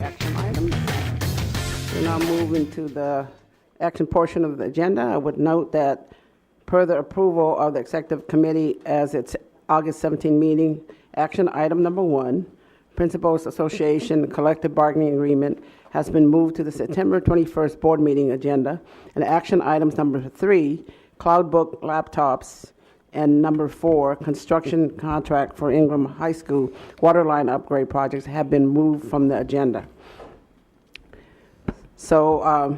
Action items. We're now moving to the action portion of the agenda. I would note that per the approval of the Executive Committee as its August 17 meeting, action item number 1, Principals Association Collective Bargaining Agreement, has been moved to the September 21st board meeting agenda. And action items number 3, Cloudbook laptops, and number 4, construction contract for Ingram High School waterline upgrade projects have been moved from the agenda. So,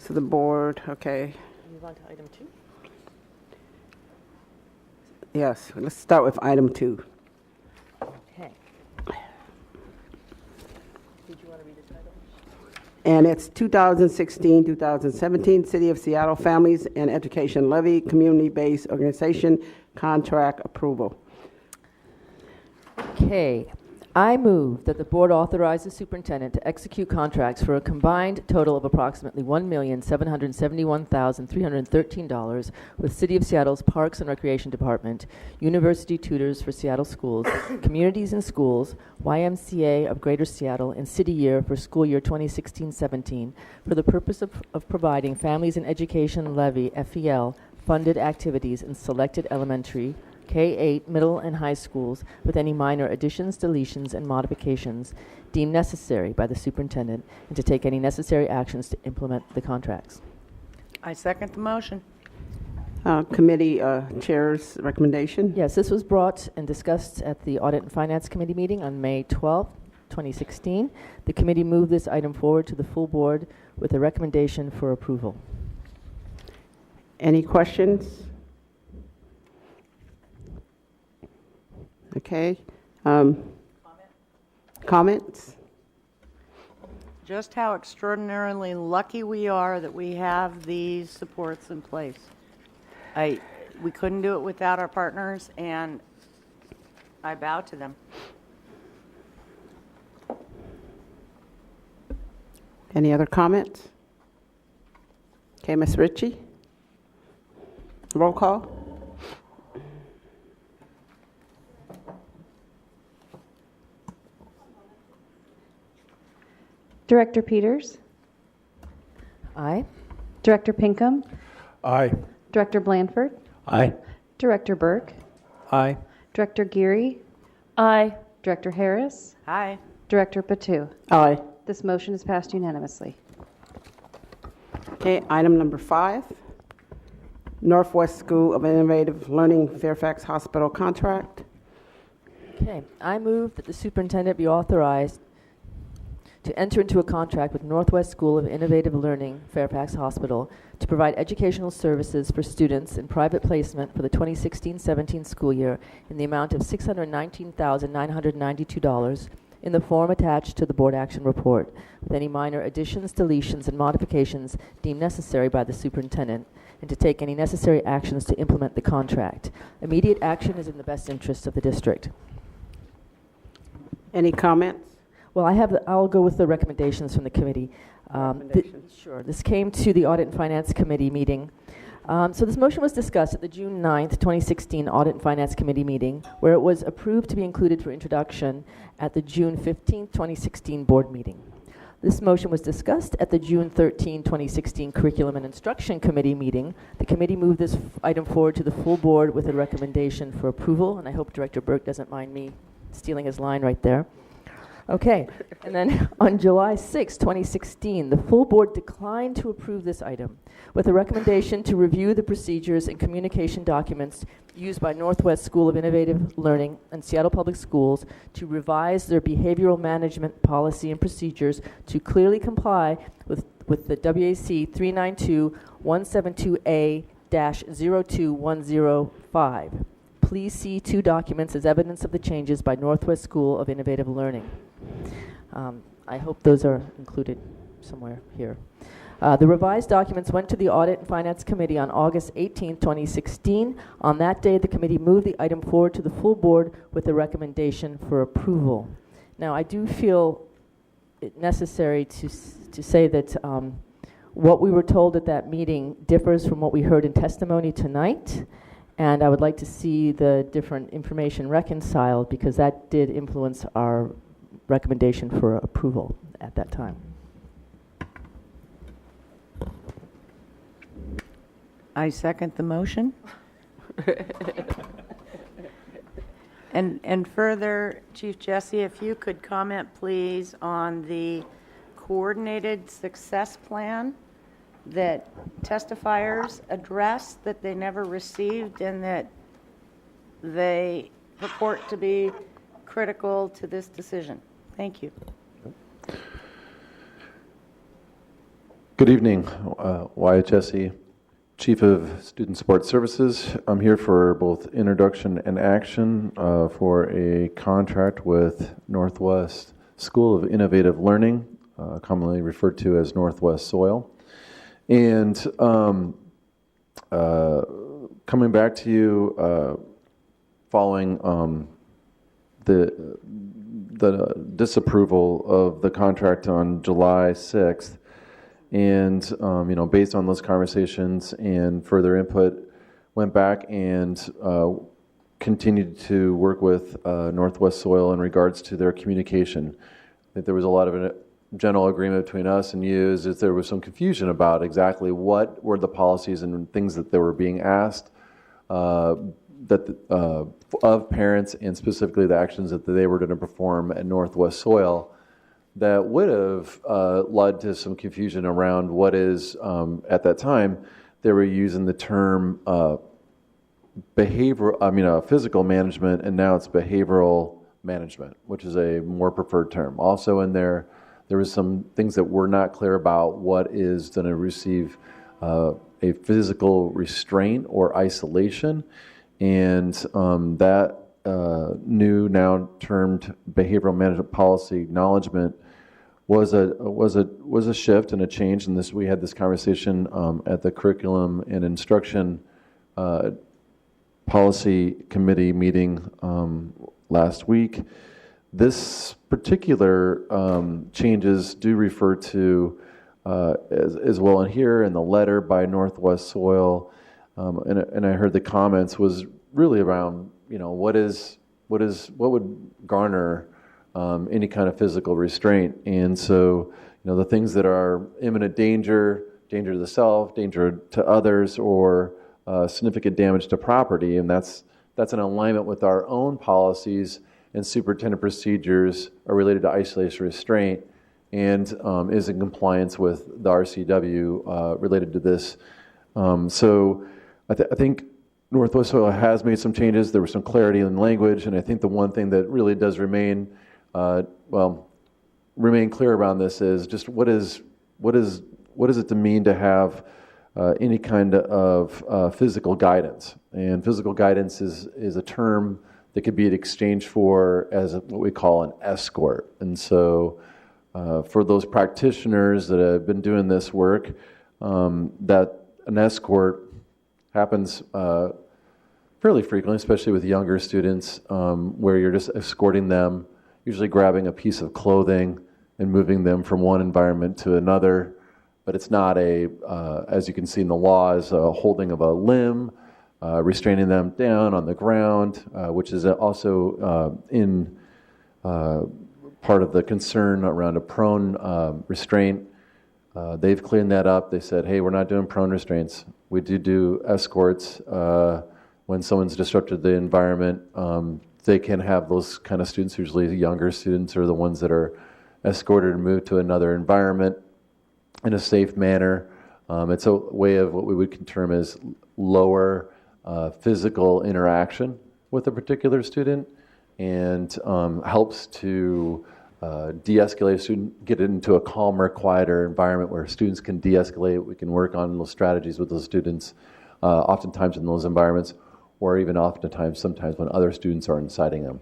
the board, okay. Move on to item 2. Yes, let's start with item 2. Okay. Did you want to read this title? And it's 2016-2017 City of Seattle Families and Education Levy Community-Based Organization Contract Approval. Okay. I move that the board authorize the superintendent to execute contracts for a combined total of approximately $1,771,313 with City of Seattle's Parks and Recreation Department, University Tutors for Seattle Schools, Communities in Schools, YMCA of Greater Seattle, and City Year for school year 2016-17 for the purpose of providing Families and Education Levy, FEL, funded activities in selected elementary, K-8 middle and high schools with any minor additions, deletions, and modifications deemed necessary by the superintendent, and to take any necessary actions to implement the contracts. I second the motion. Committee Chair's recommendation. Yes, this was brought and discussed at the Audit and Finance Committee meeting on May 12, 2016. The committee moved this item forward to the full board with a recommendation for approval. Any questions? Okay. Comments? Just how extraordinarily lucky we are that we have these supports in place. We couldn't do it without our partners, and I bow to them. Any other comments? Okay, Ms. Ritchie. Roll call. Director Peters, Aye. Director Pinkham, Aye. Director Blanford, Aye. Director Burke, Aye. Director Geary, Aye. Director Harris, Hi. Director Patu. Aye. This motion is passed unanimously. Okay, item number 5, Northwest School of Innovative Learning Fairfax Hospital contract. Okay. I move that the superintendent be authorized to enter into a contract with Northwest School of Innovative Learning, Fairfax Hospital, to provide educational services for students in private placement for the 2016-17 school year in the amount of $619,992 in the form attached to the board action report, with any minor additions, deletions, and modifications deemed necessary by the superintendent, and to take any necessary actions to implement the contract. Immediate action is in the best interest of the district. Any comments? Well, I'll go with the recommendations from the committee. Recommendations. Sure. This came to the Audit and Finance Committee meeting. So this motion was discussed at the June 9th, 2016 Audit and Finance Committee meeting, where it was approved to be included for introduction at the June 15th, 2016 board meeting. This motion was discussed at the June 13, 2016 Curriculum and Instruction Committee meeting. The committee moved this item forward to the full board with a recommendation for approval, and I hope Director Burke doesn't mind me stealing his line right there. Okay, and then on July 6, 2016, the full board declined to approve this item with a recommendation to review the procedures and communication documents used by Northwest School of Innovative Learning and Seattle Public Schools to revise their behavioral management policy and procedures to clearly comply with the WAC 392-172A-02105. Please see 2 documents as evidence of the changes by Northwest School of Innovative Learning. I hope those are included somewhere here. The revised documents went to the Audit and Finance Committee on August 18, 2016. On that day, the committee moved the item forward to the full board with a recommendation for approval. Now, I do feel it necessary to say that what we were told at that meeting differs from what we heard in testimony tonight, And I would like to see the different information reconciled because that did influence our recommendation for approval at that time. I second the motion. And further, Chief Jesse, if you could comment, please, on the coordinated success plan that testifiers addressed that they never received and that they purport to be critical to this decision. Thank you. Good evening, Wyatt Jesse, Chief of Student Support Services. I'm here for both introduction and action for a contract with Northwest School of Innovative Learning, commonly referred to as Northwest SOIL. And coming back to you following the disapproval of the contract on July 6th, and based on those conversations and further input, went back and continued to work with Northwest SOIL in regards to their communication. I think there was a lot of general agreement between us and you is that there was some confusion about exactly what were the policies and things that they were being asked of parents, and specifically the actions that they were going to perform at Northwest SOIL that would have led to some confusion around what is, at that time, they were using the term physical management, and now it's behavioral management, which is a more preferred term. Also in there was some things that were not clear about what is going to receive a physical restraint or isolation, and that new now termed behavioral management policy acknowledgement was a shift and a change. And we had this conversation at the Curriculum and Instruction Policy Committee meeting last week. This particular changes do refer to as well in here in the letter by Northwest SOIL, and I heard the comments was really around what would garner any kind of physical restraint. And so, the things that are imminent danger to the self, danger to others, or significant damage to property, and that's in alignment with our own policies and superintendent procedures are related to isolation restraint, and is in compliance with the RCW related to this. So I think Northwest SOIL has made some changes. There was some clarity in language, and I think the one thing that really does remain clear around this is just what is it to mean to have any kind of physical guidance. And physical guidance is a term that could be in exchange for as what we call an escort. And so for those practitioners that have been doing this work, that an escort happens fairly frequently, especially with younger students, where you're just escorting them, usually grabbing a piece of clothing and moving them from one environment to another. But it's not as you can see in the law, is a holding of a limb, restraining them down on the ground, which is also in part of the concern around a prone restraint. They've cleaned that up. They said, hey, we're not doing prone restraints. We do escorts when someone's disrupted the environment. They can have those kind of students, usually the younger students are the ones that are escorted and moved to another environment in a safe manner. It's a way of what we would term as lower physical interaction with a particular student, and helps to de-escalate a student, get it into a calmer, quieter environment where students can de-escalate. We can work on those strategies with those students, oftentimes in those environments, or even sometimes when other students are inciting them.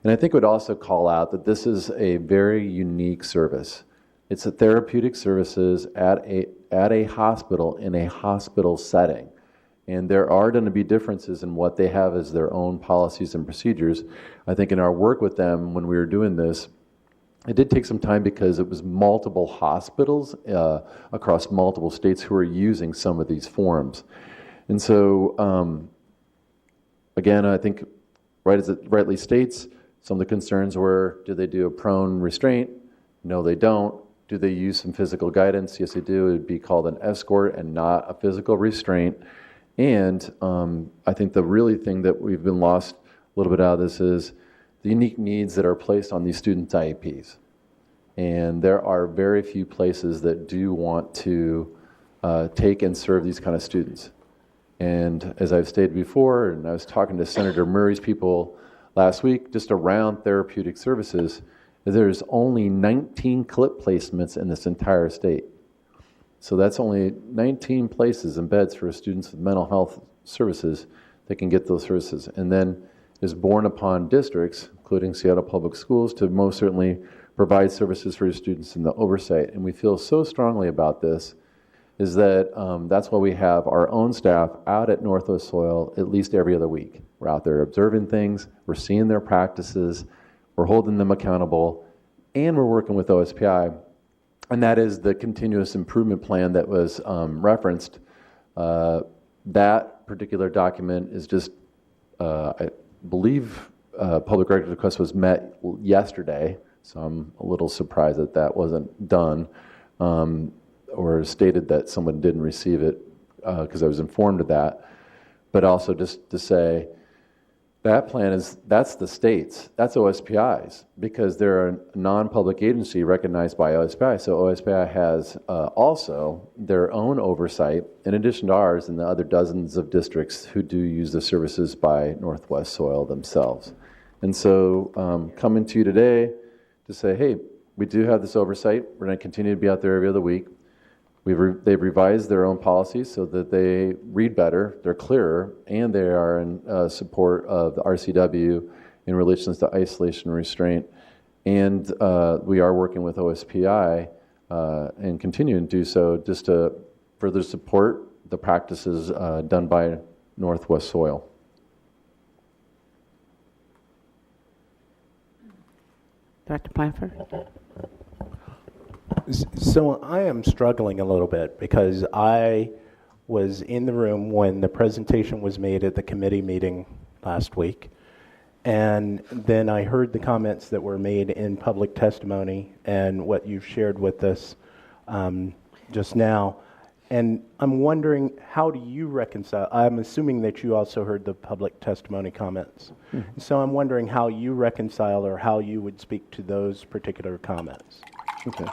And I think I would also call out that this is a very unique service. It's a therapeutic services at a hospital in a hospital setting. And there are going to be differences in what they have as their own policies and procedures. I think in our work with them when we were doing this, it did take some time because it was multiple hospitals across multiple states who are using some of these forms. And so again, I think, right as it rightly states, some of the concerns were, do they do a prone restraint? No, they don't. Do they use some physical guidance? Yes, they do. It would be called an escort and not a physical restraint. And I think the really thing that we've been lost a little bit out of this is the unique needs that are placed on these students' IEPs. And there are very few places that do want to take and serve these kind of students. And as I've stated before, and I was talking to Senator Murray's people last week, just around therapeutic services, there's only 19 CLIP placements in this entire state. So that's only 19 places and beds for students with mental health services that can get those services. And then is borne upon districts, including Seattle Public Schools, to most certainly provide services for your students in the oversight. And we feel so strongly about this is that that's why we have our own staff out at Northwest Soil at least every other week. We're out there observing things, we're seeing their practices, we're holding them accountable, and we're working with OSPI. And that is the continuous improvement plan that was referenced. That particular document is just, I believe, public record request was met yesterday, so I'm a little surprised that that wasn't done, or stated that someone didn't receive it, because I was informed of that. But also just to say, that plan that's the states, that's OSPI's, because they're a non-public agency recognized by OSPI. So OSPI has also their own oversight, in addition to ours and the other dozens of districts who do use the services by Northwest Soil themselves. And so coming to you today to say, hey, we do have this oversight. We're going to continue to be out there every other week. They've revised their own policies so that they read better, they're clearer, and they are in support of the RCW in relation to isolation and restraint. And we are working with OSPI and continuing to do so just to further support the practices done by Northwest Soil. Dr. Blanford? So I am struggling a little bit because I was in the room when the presentation was made at the committee meeting last week. And then I heard the comments that were made in public testimony and what you've shared with us just now. And I'm wondering, how do you reconcile? I'm assuming that you also heard the public testimony comments. Mm-hmm. So I'm wondering how you reconcile or how you would speak to those particular comments. Okay.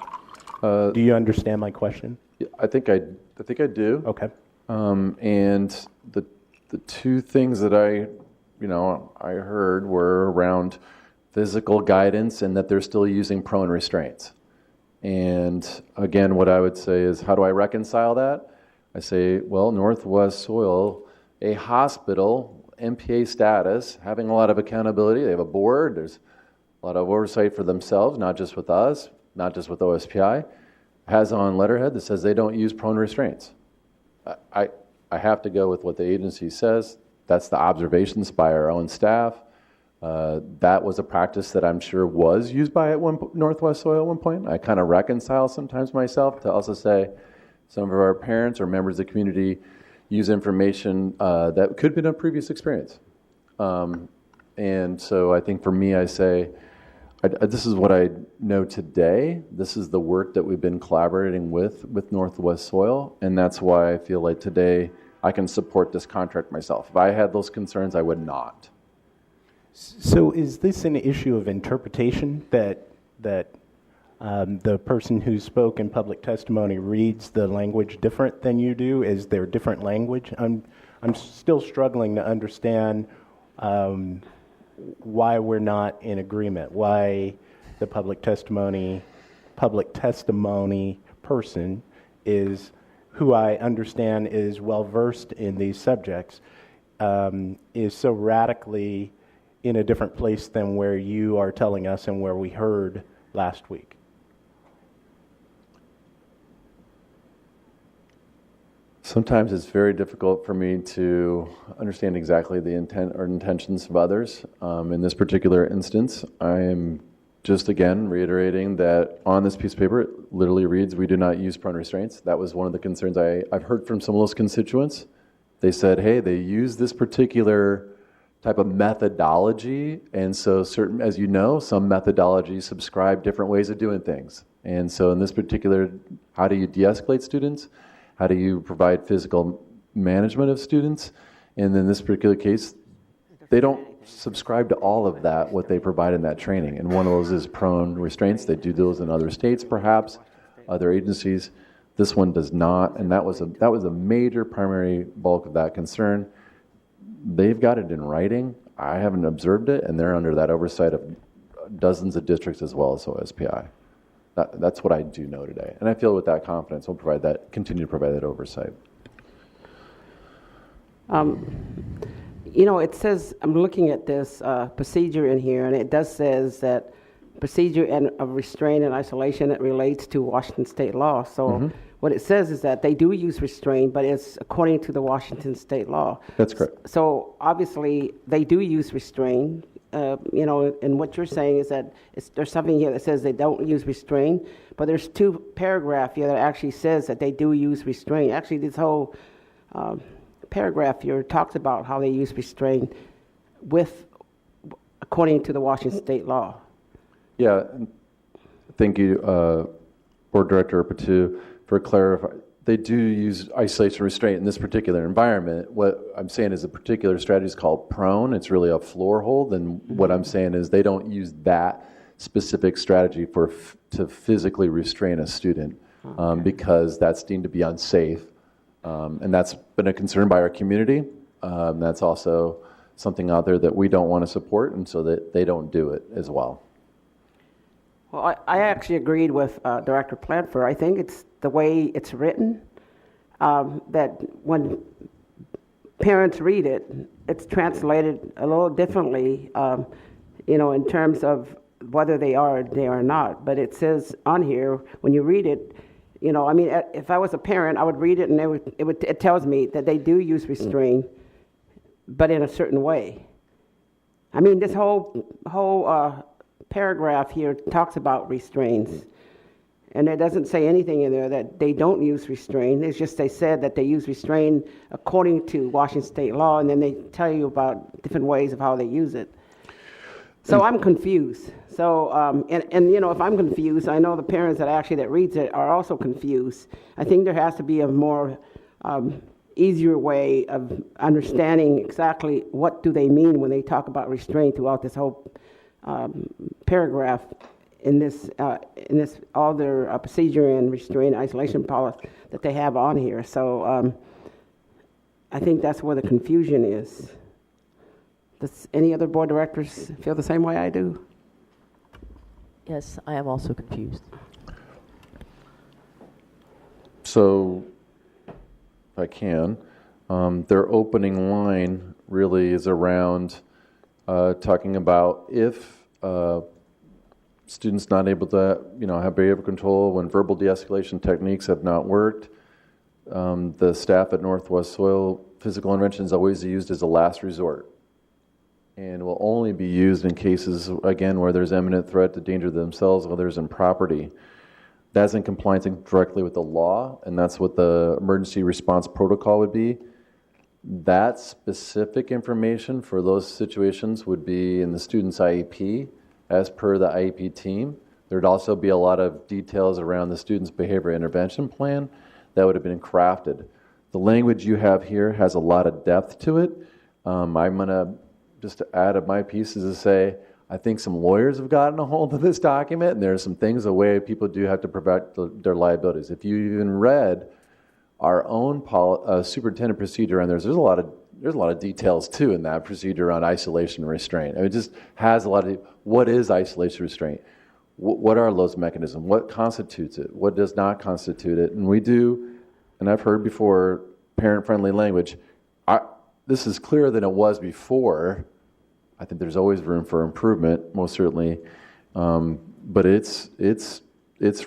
Do you understand my question? I think I do. Okay. And the two things that I heard were around physical guidance and that they're still using prone restraints. And again, what I would say is, how do I reconcile that? I say, well, Northwest Soil, a hospital, MPA status, having a lot of accountability. They have a board. There's a lot of oversight for themselves, not just with us, not just with OSPI, has on letterhead that says they don't use prone restraints. I have to go with what the agency says. That's the observations by our own staff. That was a practice that I'm sure was used by Northwest Soil at one point. I kind of reconcile sometimes myself to also say some of our parents or members of the community use information that could have been a previous experience. And so I think for me, I say, this is what I know today. This is the work that we've been collaborating with Northwest Soil, and that's why I feel like today I can support this contract myself. If I had those concerns, I would not. So is this an issue of interpretation that the person who spoke in public testimony reads the language different than you do? Is there different language? I'm still struggling to understand why we're not in agreement, why the public testimony person is, who I understand is well-versed in these subjects, is so radically in a different place than where you are telling us and where we heard last week. Sometimes it's very difficult for me to understand exactly the intent or intentions of others. In this particular instance, I am just again reiterating that on this piece of paper, it literally reads, "We do not use prone restraints." That was one of the concerns I've heard from some of those constituents. They said, hey, they use this particular type of methodology. And so certain, as you know, some methodologies subscribe different ways of doing things. And so in this particular, how do you de-escalate students? How do you provide physical management of students? And in this particular case, they don't subscribe to all of that, what they provide in that training. And one of those is prone restraints. They do those in other states, perhaps, other agencies. This one does not, and that was a major primary bulk of that concern. They've got it in writing. I haven't observed it, and they're under that oversight of dozens of districts as well as OSPI. That's what I do know today, and I feel with that confidence we'll continue to provide that oversight. It says, I'm looking at this procedure in here, and it does says that procedure of restraint and isolation that relates to Washington state law. So what it says is that they do use restraint, but it's according to the Washington state law. That's correct. So obviously they do use restraint. And what you're saying is that there's something here that says they don't use restraint, but there's two paragraph here that actually says that they do use restraint. Actually, this whole paragraph here talks about how they use restraint according to the Washington state law. Yeah, thank you, Board Director Patu, for clarifying. They do use isolation restraint in this particular environment. What I'm saying is a particular strategy is called prone. It's really a floor hold, and what I'm saying is they don't use that specific strategy to physically restrain a student because that's deemed to be unsafe, and that's been a concern by our community. That's also something out there that we don't want to support, and so that they don't do it as well. Well, I actually agreed with Director Plantford. I think it's the way it's written, that when parents read it, it's translated a little differently, in terms of whether they are or they are not. But it says on here, when you read it, if I was a parent, I would read it and it tells me that they do use restraint, but in a certain way. I mean, this whole paragraph here talks about restraints, and it doesn't say anything in there that they don't use restraint. It's just they said that they use restraint according to Washington state law, and then they tell you about different ways of how they use it. So I'm confused. So if I'm confused, I know the parents that reads it are also confused. I think there has to be a more easier way of understanding exactly what do they mean when they talk about restraint throughout this whole paragraph in this all their procedure and restraint isolation policy that they have on here. So I think that's where the confusion is. Does any other board directors feel the same way I do? Yes, I am also confused. So, if I can, their opening line really is around talking about if students not able to, have behavioral control when verbal de-escalation techniques have not worked. The staff at Northwest Soil physical intervention is always used as a last resort, and will only be used in cases, again, where there's imminent threat to danger to themselves, others, and property. That's in compliance directly with the law, and that's what the emergency response protocol would be. That specific information for those situations would be in the student's IEP as per the IEP team. There'd also be a lot of details around the student's behavior intervention plan that would have been crafted. The language you have here has a lot of depth to it. I'm going to just add up my pieces to say, I think some lawyers have gotten a hold of this document, and there are some things, the way people do have to protect their liabilities. If you even read our own superintendent procedure, and there's a lot of details too in that procedure on isolation and restraint. It just has a lot of what is isolation restraint, what are those mechanisms, what constitutes it, what does not constitute it, and we do. And I've heard before parent-friendly language. This is clearer than it was before. I think there's always room for improvement, most certainly, but it's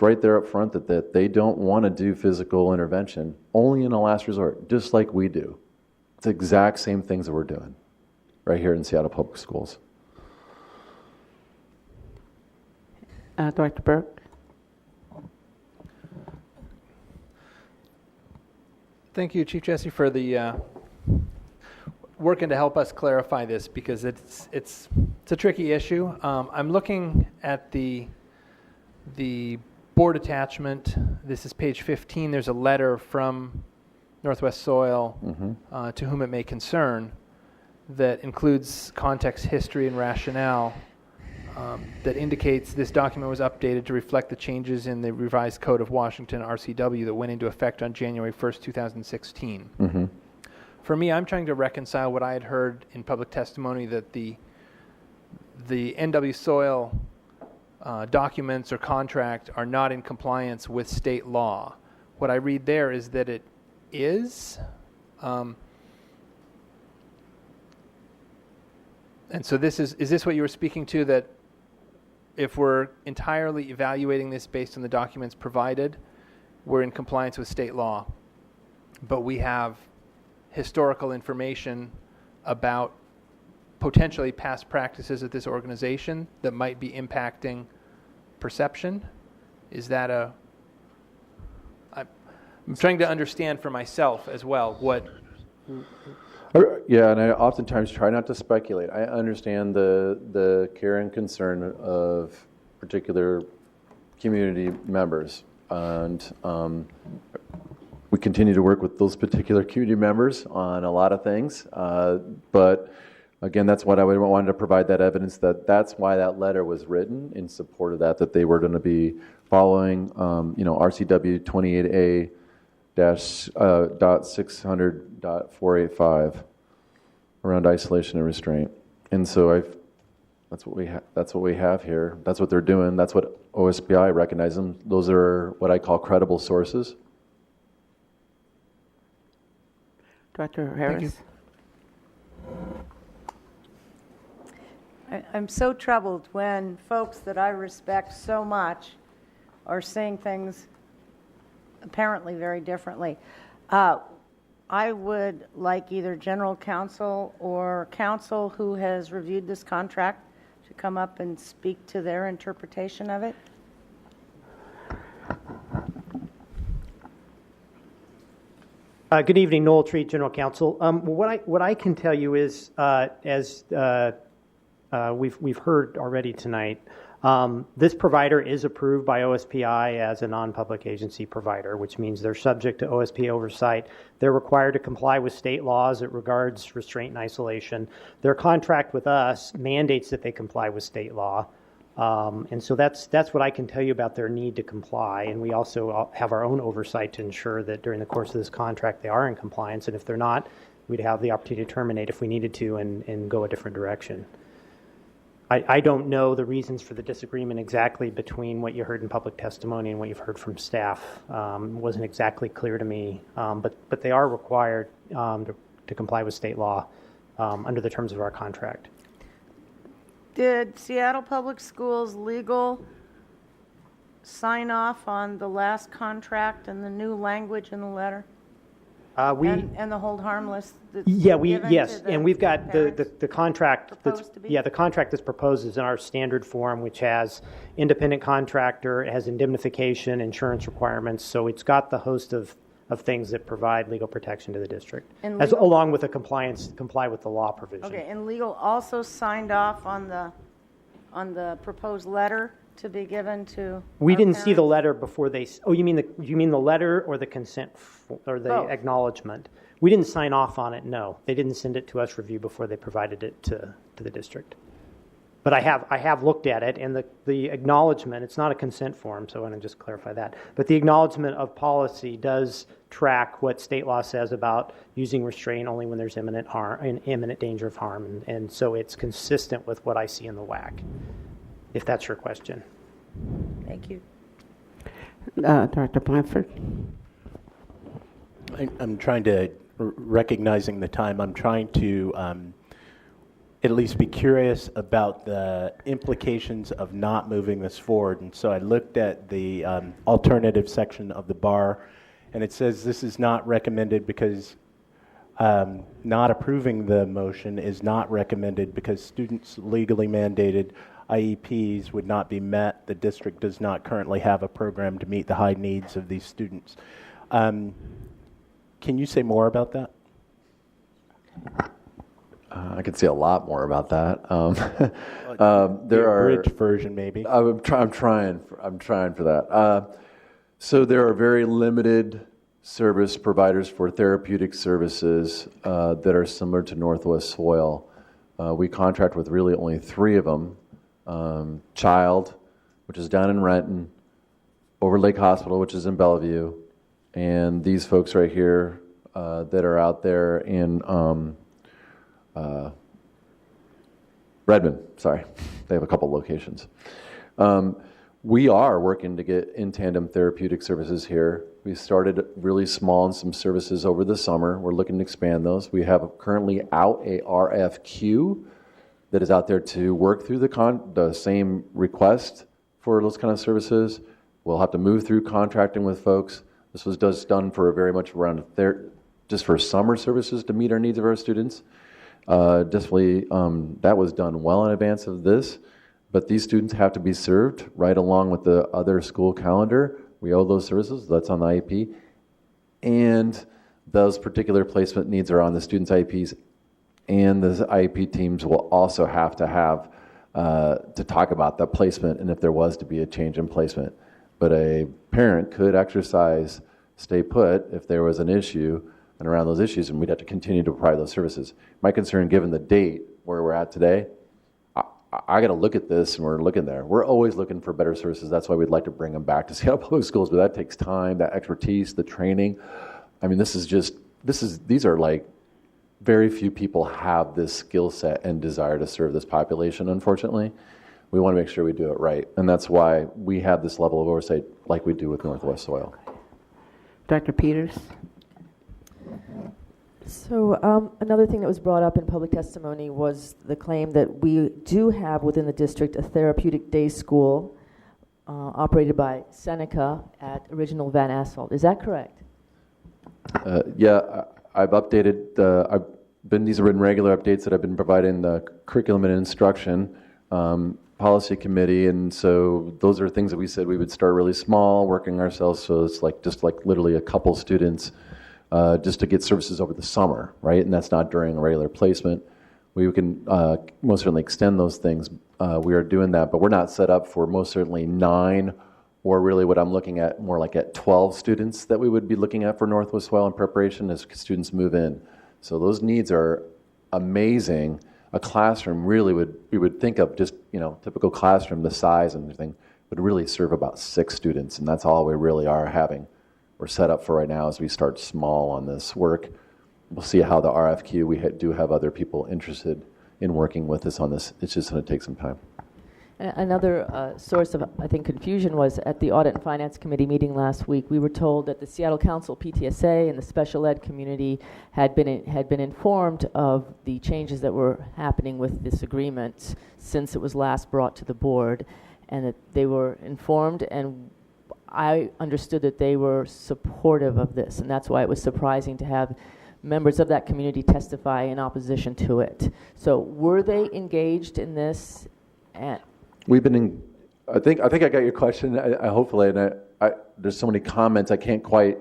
right there up front that they don't want to do physical intervention, only in a last resort, just like we do. It's the exact same things that we're doing right here in Seattle Public Schools. Director Burke? Thank you, Chief Jesse, for the working to help us clarify this because it's a tricky issue. I'm looking at the board attachment. This is page 15. There's a letter from Northwest Soil to whom it may concern that includes context, history, and rationale that indicates this document was updated to reflect the changes in the revised Code of Washington, RCW, that went into effect on January 1st, 2016. For me, I'm trying to reconcile what I had heard in public testimony that the NW Soil documents or contract are not in compliance with state law. What I read there is that it is. And so is this what you were speaking to, that if we're entirely evaluating this based on the documents provided, we're in compliance with state law, but we have historical information about potentially past practices at this organization that might be impacting perception? Is that I'm trying to understand for myself as well what... Yeah, and I oftentimes try not to speculate. I understand the care and concern of particular community members, and we continue to work with those particular community members on a lot of things. But again, that's what I wanted to provide that evidence that's why that letter was written in support of that they were going to be following, RCW 28A .600.485 around isolation and restraint. And so that's what we have here. That's what they're doing. That's what OSPI recognizes them. Those are what I call credible sources. Director Harris? I'm so troubled when folks that I respect so much are saying things apparently very differently. I would like either general counsel or counsel who has reviewed this contract to come up and speak to their interpretation of it. Good evening, Noel Treat, General Counsel. What I can tell you is, as we've heard already tonight, this provider is approved by OSPI as a non-public agency provider, which means they're subject to OSPI oversight. They're required to comply with state laws that regards restraint and isolation. Their contract with us mandates that they comply with state law. And so that's what I can tell you about their need to comply. And we also have our own oversight to ensure that during the course of this contract they are in compliance. And if they're not, we'd have the opportunity to terminate if we needed to and go a different direction. I don't know the reasons for the disagreement exactly between what you heard in public testimony and what you've heard from staff. It wasn't exactly clear to me, but they are required to comply with state law under the terms of our contract. Did Seattle Public Schools legal sign off on the last contract and the new language in the letter? And the hold harmless. Yes, and we've got the contract. The contract that's proposed is in our standard form, which has independent contractor, it has indemnification, insurance requirements. So it's got the host of things that provide legal protection to the district, along with a comply with the law provision. Okay, and legal also signed off on the proposed letter to be given to. We didn't see the letter before they. Oh, you mean the letter or the consent or the acknowledgement? We didn't sign off on it. No, they didn't send it to us review before they provided it to the district. But I have looked at it, and the acknowledgement. It's not a consent form, so I want to just clarify that. But the acknowledgement of policy does track what state law says about using restraint only when there's imminent danger of harm, and so it's consistent with what I see in the WAC. If that's your question. Thank you. Director Blanford? I'm trying to, recognizing the time, I'm trying to at least be curious about the implications of not moving this forward. And so I looked at the alternative section of the bar, and it says this is not recommended because not approving the motion is not recommended because students legally mandated IEPs would not be met. The district does not currently have a program to meet the high needs of these students. Can you say more about that? I could say a lot more about that. The There are. abridged version, maybe. I'm trying for that. So there are very limited service providers for therapeutic services that are similar to Northwest Soil. We contract with really only 3 of them. Child, which is down in Renton, Overlake Hospital, which is in Bellevue, and these folks right here that are out there in Redmond. Sorry, they have a couple locations. We are working to get in tandem therapeutic services here. We started really small in some services over the summer. We're looking to expand those. We have currently out a RFQ that is out there to work through the same request for those kind of services. We'll have to move through contracting with folks. This was just done for very much around just for summer services to meet our needs of our students. Definitely, that was done well in advance of this, but these students have to be served right along with the other school calendar. We owe those services, that's on the IEP, and those particular placement needs are on the students' IEPs, and the IEP teams will also have to talk about the placement and if there was to be a change in placement. But a parent could exercise stay put if there was an issue and around those issues, and we'd have to continue to provide those services. My concern, given the date where we're at today, I got to look at this, and we're looking there. We're always looking for better services. That's why we'd like to bring them back to Seattle Public Schools, but that takes time, that expertise, the training. I mean, these are like, very few people have this skill set and desire to serve this population, unfortunately. We want to make sure we do it right, and that's why we have this level of oversight like we do with Northwest Soil. Dr. Peters? So another thing that was brought up in public testimony was the claim that we do have within the district a therapeutic day school operated by Seneca at Original Van Asselt. Is that correct? Yeah, I've updated, these have been regular updates that I've been providing the curriculum and instruction policy committee, and so those are things that we said we would start really small, working ourselves, so it's just like literally a couple students just to get services over the summer, right? And that's not during a regular placement. We can most certainly extend those things. We are doing that, but we're not set up for most certainly 9, or really what I'm looking at more like at 12 students that we would be looking at for Northwest Soil in preparation as students move in. So those needs are amazing. A classroom really we would think of just, typical classroom, the size and everything, would really serve about 6 students, and that's all we really are having. We're set up for right now as we start small on this work. We'll see how the RFQ, we do have other people interested in working with us on this. It's just going to take some time. Another source of, I think, confusion was at the Audit and Finance Committee meeting last week. We were told that the Seattle Council PTSA and the special ed community had been informed of the changes that were happening with this agreement since it was last brought to the board, and that they were informed, and I understood that they were supportive of this, and that's why it was surprising to have members of that community testify in opposition to it. So were they engaged in this? We've been in, I think I got your question, I hopefully, and there's so many comments, I can't quite,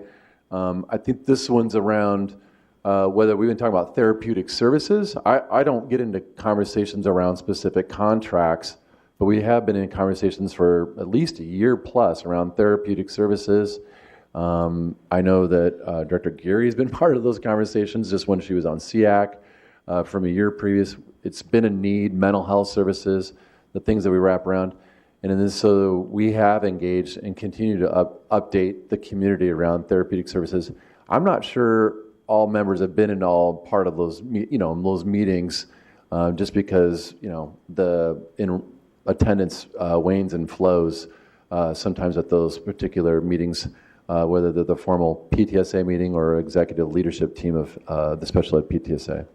I think this one's around whether we've been talking about therapeutic services. I don't get into conversations around specific contracts, but we have been in conversations for at least a year plus around therapeutic services. I know that Director Geary has been part of those conversations just when she was on SEAC from a year previous. It's been a need, mental health services, the things that we wrap around. And then so we have engaged and continue to update the community around therapeutic services. I'm not sure all members have been in all part of those, those meetings, just because, the attendance wanes and flows sometimes at those particular meetings, whether they're the formal PTSA meeting or executive leadership team of the special ed PTSA.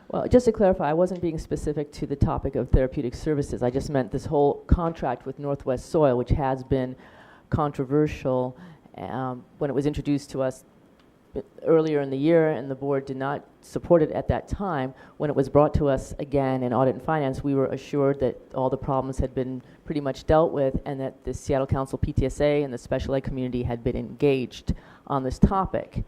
Well, just to clarify, I wasn't being specific to the topic of therapeutic services. I just meant this whole contract with Northwest Soil, which has been controversial when it was introduced to us earlier in the year, and the board did not support it at that time. When it was brought to us again in Audit and Finance, we were assured that all the problems had been pretty much dealt with, and that the Seattle Council PTSA and the special ed community had been engaged on this topic.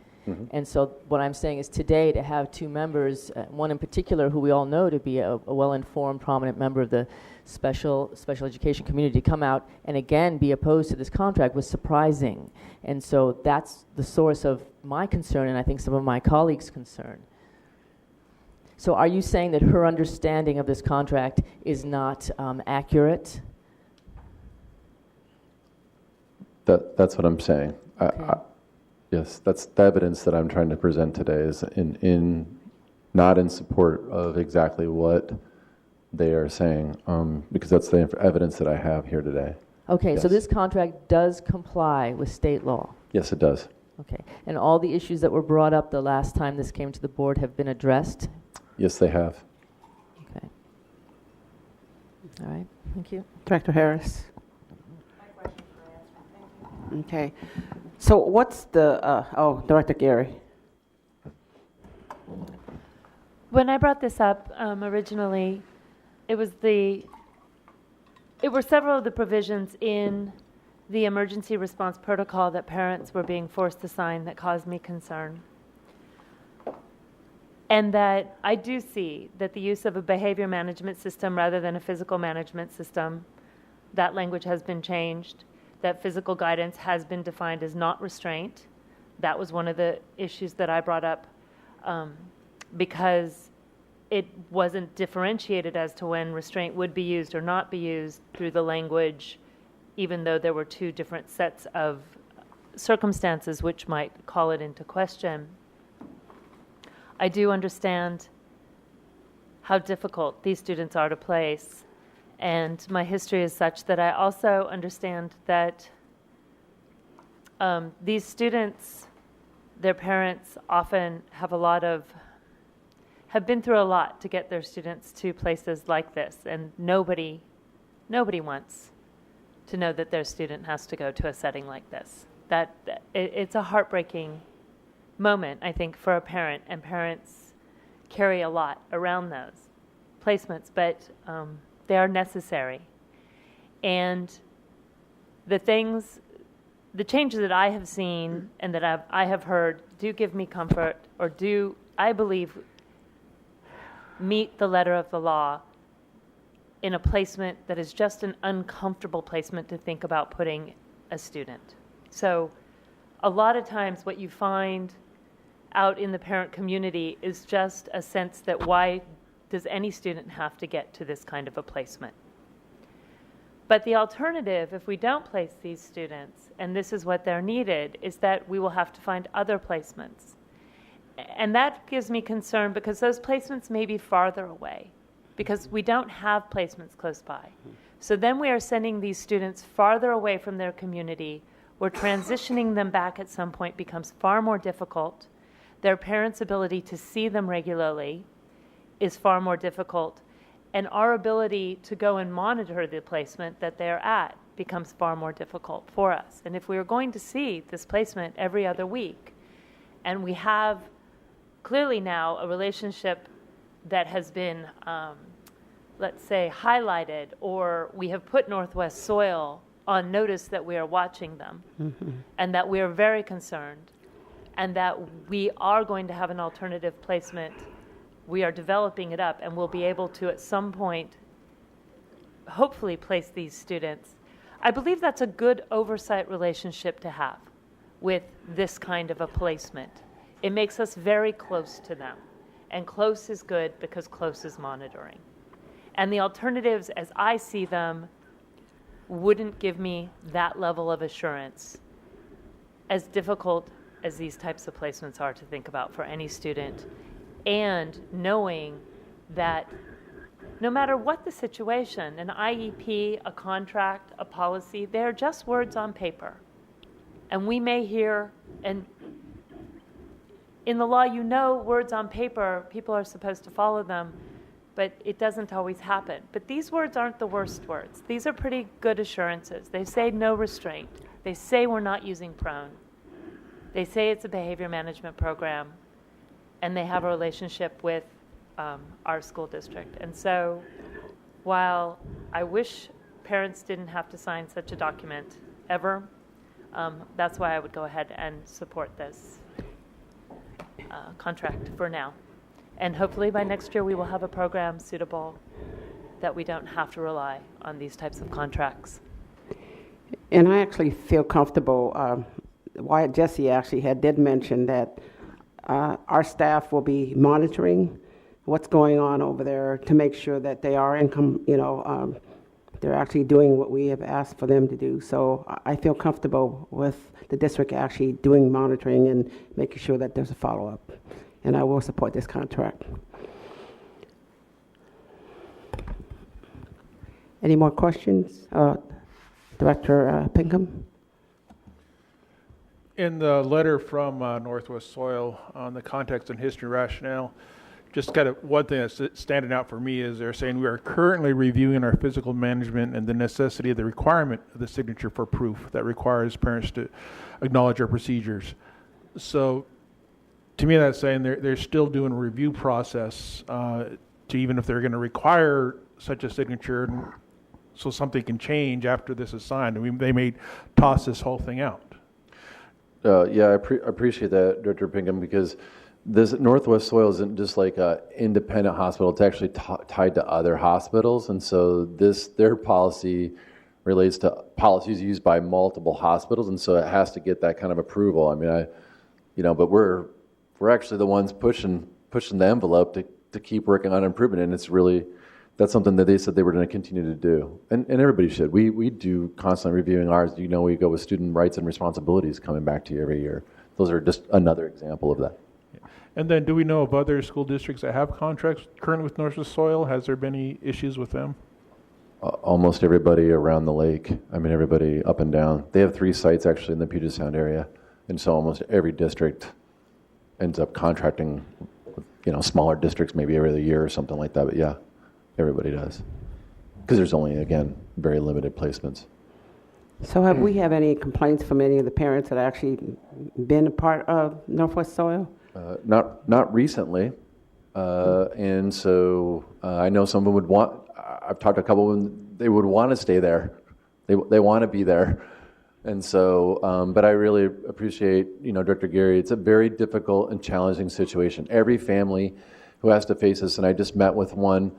And so what I'm saying is today to have two members, one in particular who we all know to be a well-informed, prominent member of the special education community, come out and again be opposed to this contract was surprising. And so that's the source of my concern and I think some of my colleagues' concern. So are you saying that her understanding of this contract is not accurate? That's what I'm saying. Okay. Yes, that's the evidence that I'm trying to present today is not in support of exactly what they are saying, because that's the evidence that I have here today. Okay, so Yes. this contract does comply with state law. Yes, it does. Okay, and all the issues that were brought up the last time this came to the board have been addressed? Yes, they have. Okay. All right, thank you. Director Harris? Okay. So what's the, Director Gary? When I brought this up originally, it were several of the provisions in the emergency response protocol that parents were being forced to sign that caused me concern. And that I do see that the use of a behavior management system rather than a physical management system, that language has been changed, that physical guidance has been defined as not restraint. That was one of the issues that I brought up because it wasn't differentiated as to when restraint would be used or not be used through the language, even though there were two different sets of circumstances which might call it into question. I do understand how difficult these students are to place, and my history is such that I also understand that these students, their parents often have been through a lot to get their students to places like this, and nobody wants to know that their student has to go to a setting like this. It's a heartbreaking moment, I think, for a parent, and parents carry a lot around those placements, but they are necessary. And the changes that I have seen and that I have heard do give me comfort, or do, I believe, meet the letter of the law in a placement that is just an uncomfortable placement to think about putting a student. So a lot of times what you find out in the parent community is just a sense that why does any student have to get to this kind of a placement? But the alternative, if we don't place these students, and this is what they're needed, is that we will have to find other placements. And that gives me concern because those placements may be farther away because we don't have placements close by. So then we are sending these students farther away from their community, where transitioning them back at some point becomes far more difficult. Their parents' ability to see them regularly is far more difficult, and our ability to go and monitor the placement that they're at becomes far more difficult for us. And if we are going to see this placement every other week, and we have clearly now a relationship that has been, let's say, highlighted, or we have put Northwest Soil on notice that we are watching them, and that we are very concerned, and that we are going to have an alternative placement. We are developing it up, and we'll be able to, at some point, hopefully place these students. I believe that's a good oversight relationship to have with this kind of a placement. It makes us very close to them, and close is good because close is monitoring. And the alternatives, as I see them, wouldn't give me that level of assurance, as difficult as these types of placements are to think about for any student, and knowing that no matter what the situation, an IEP, a contract, a policy, they're just words on paper. And we may hear, and in the law, you know, words on paper, people are supposed to follow them, but it doesn't always happen. But these words aren't the worst words. These are pretty good assurances. They say no restraint. They say we're not using prone. They say it's a behavior management program, and they have a relationship with our school district. And so while I wish parents didn't have to sign such a document ever, that's why I would go ahead and support this. contract for now. And hopefully by next year, we will have a program suitable that we don't have to rely on these types of contracts. And I actually feel comfortable. Wyatt Jesse actually did mention that our staff will be monitoring what's going on over there to make sure that they are they're actually doing what we have asked for them to do. So I feel comfortable with the district actually doing monitoring and making sure that there's a follow-up. And I will support this contract. Any more questions? Director Pinkham? In the letter from Northwest Soil on the context and history rationale, just kind of one thing that's standing out for me is they're saying we are currently reviewing our physical management and the necessity of the requirement of the signature for proof that requires parents to acknowledge our procedures. So to me, that's saying they're still doing a review process to even if they're going to require such a signature, so something can change after this is signed. I mean, they may toss this whole thing out. Yeah, I appreciate that, Director Pinkham, because this Northwest Soil isn't just like an independent hospital. It's actually tied to other hospitals, and so their policy relates to policies used by multiple hospitals, and so it has to get that kind of approval. I mean, but we're actually the ones pushing the envelope to keep working on improvement, and that's something that they said they were going to continue to do, and everybody should. We do constantly reviewing ours. We go with student rights and responsibilities coming back to you every year. Those are just another example of that. And then do we know of other school districts that have contracts currently with Northwest Soil? Has there been any issues with them? Almost everybody around the lake. I mean, everybody up and down. They have 3 sites actually in the Puget Sound area, and so almost every district ends up contracting with, smaller districts maybe every other year or something like that. But yeah, everybody does, because there's only, again, very limited placements. So have we have any complaints from any of the parents that actually been a part of Northwest Soil? Not recently, and so I know some of them would want. I've talked to a couple of them. They would want to stay there. They want to be there, and so. But I really appreciate Director Geary. It's a very difficult and challenging situation. Every family who has to face this, and I just met with one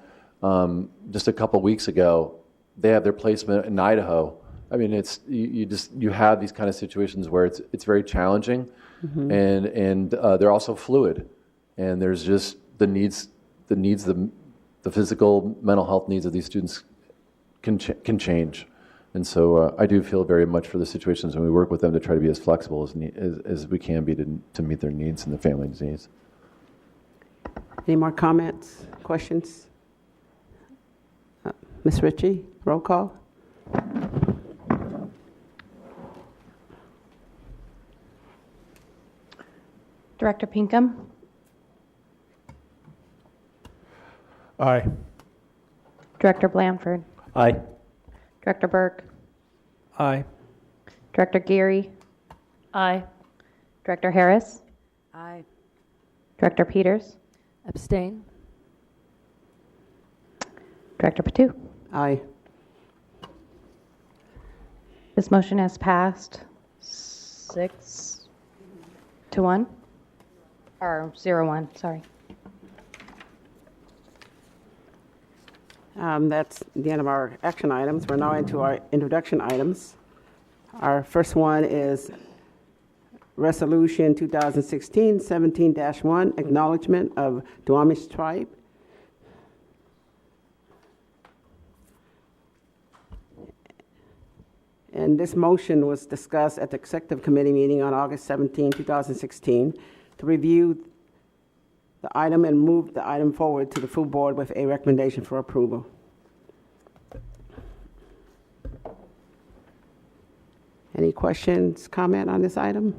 just a couple weeks ago. They have their placement in Idaho. I mean, it's you have these kind of situations where it's very challenging. Mm-hmm. And they're also fluid, and there's just the physical, mental health needs of these students can change, and so I do feel very much for the situations, and we work with them to try to be as flexible as we can be to meet their needs and the family's needs. Any more comments, questions? Ms. Ritchie, roll call. Director Pinkham, Aye. Director Blanford, Aye. Director Burke, Aye. Director Geary, Aye. Director Harris, Aye. Director Peters, Abstain? Director Patu. Aye. This motion has passed 6-1, or 0-1, sorry. That's the end of our action items. We're now into our introduction items. Our first one is Resolution 2016-17-1, Acknowledgement of Duwamish Tribe. And this motion was discussed at the Executive Committee meeting on August 17, 2016, to review the item and move the item forward to the full board with a recommendation for approval. Any questions, comment on this item?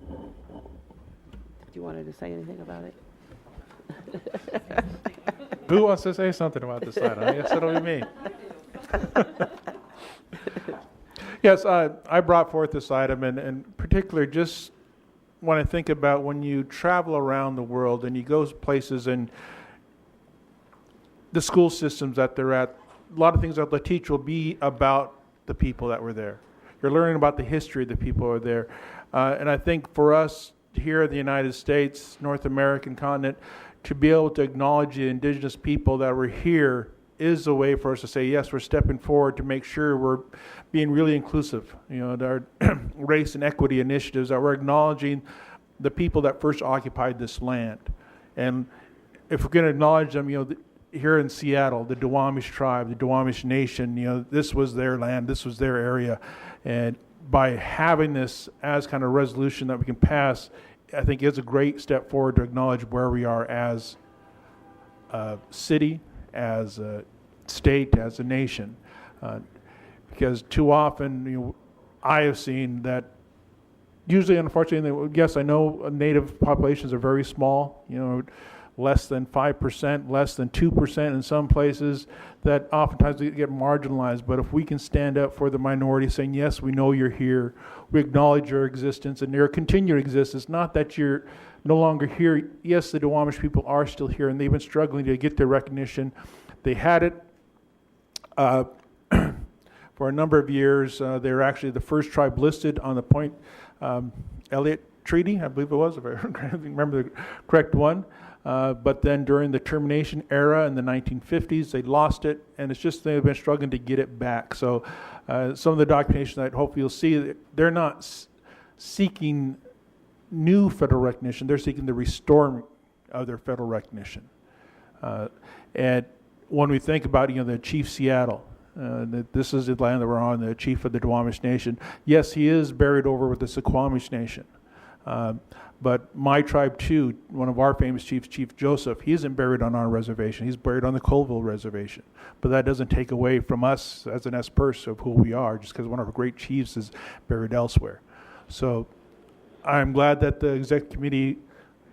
Do you wanted to say anything about it? Who wants to say something about this item? I guess it'll be me. Yes, I brought forth this item, and particularly just want to think about when you travel around the world and you go places and the school systems that they're at, a lot of things that they teach will be about the people that were there. You're learning about the history of the people who are there. And I think for us here in the United States, North American continent, to be able to acknowledge the indigenous people that were here is a way for us to say, yes, we're stepping forward to make sure we're being really inclusive. Our race and equity initiatives, that we're acknowledging the people that first occupied this land. And if we're going to acknowledge them, here in Seattle, the Duwamish tribe, the Duwamish nation, this was their land, this was their area. And by having this as kind of resolution that we can pass, I think it's a great step forward to acknowledge where we are as a city, as a state, as a nation. Because too often, I have seen that usually, unfortunately, yes, I know native populations are very small, less than 5%, less than 2% in some places, that oftentimes they get marginalized. But if we can stand up for the minority saying, yes, we know you're here, we acknowledge your existence and your continued existence, not that you're no longer here. Yes, the Duwamish people are still here, and they've been struggling to get their recognition. They had it for a number of years. They're actually the first tribe listed on the Point Elliott Treaty, I believe it was, if I remember the correct one. But then during the termination era in the 1950s, they lost it, and it's just they've been struggling to get it back. So some of the documentation that hopefully you'll see, they're not seeking new federal recognition, they're seeking the restoring of their federal recognition. And when we think about, the Chief Seattle, this is the land that we're on, the chief of the Duwamish Nation. Yes, he is buried over with the Suquamish Nation. But my tribe too, one of our famous chiefs, Chief Joseph, he isn't buried on our reservation. He's buried on the Colville Reservation. But that doesn't take away from us as an Nez Perce of who we are, just because one of our great chiefs is buried elsewhere. So I'm glad that the executive committee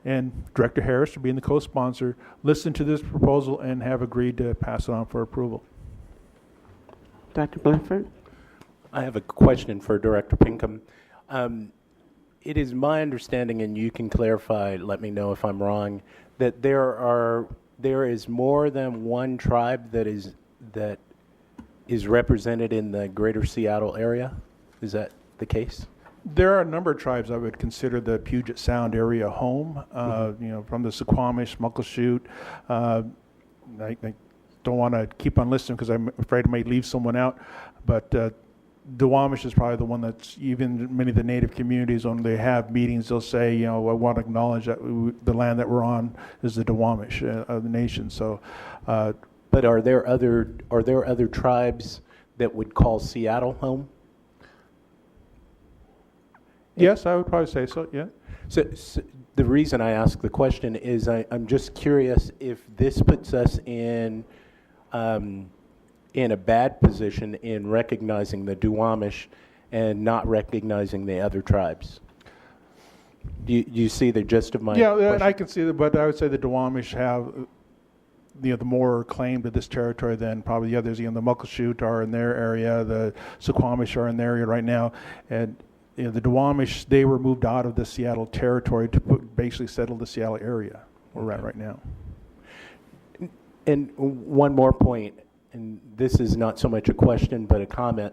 and Director Harris, for being the co-sponsor, listened to this proposal and have agreed to pass it on for approval. Dr. Blanford? I have a question for Director Pinkham. It is my understanding, and you can clarify, let me know if I'm wrong, that there is more than one tribe that is represented in the greater Seattle area. Is that the case? There are a number of tribes I would consider the Puget Sound area home. From the Suquamish, Muckleshoot. I don't want to keep on listening because I'm afraid I may leave someone out, but Duwamish is probably the one that's, even many of the native communities, when they have meetings, they'll say, I want to acknowledge that the land that we're on is the Duwamish of the nation. So, but are there other tribes that would call Seattle home? Yes, I would probably say so. Yeah. So the reason I ask the question is I'm just curious if this puts us in a bad position in recognizing the Duwamish and not recognizing the other tribes. Do you see the gist of my question? Yeah, I can see that, but I would say the Duwamish have the more claim to this territory than probably the others. The Muckleshoot are in their area, the Suquamish are in their area right now, and the Duwamish, they were moved out of the Seattle territory to basically settle the Seattle area where we're at right now. And one more point, and this is not so much a question but a comment.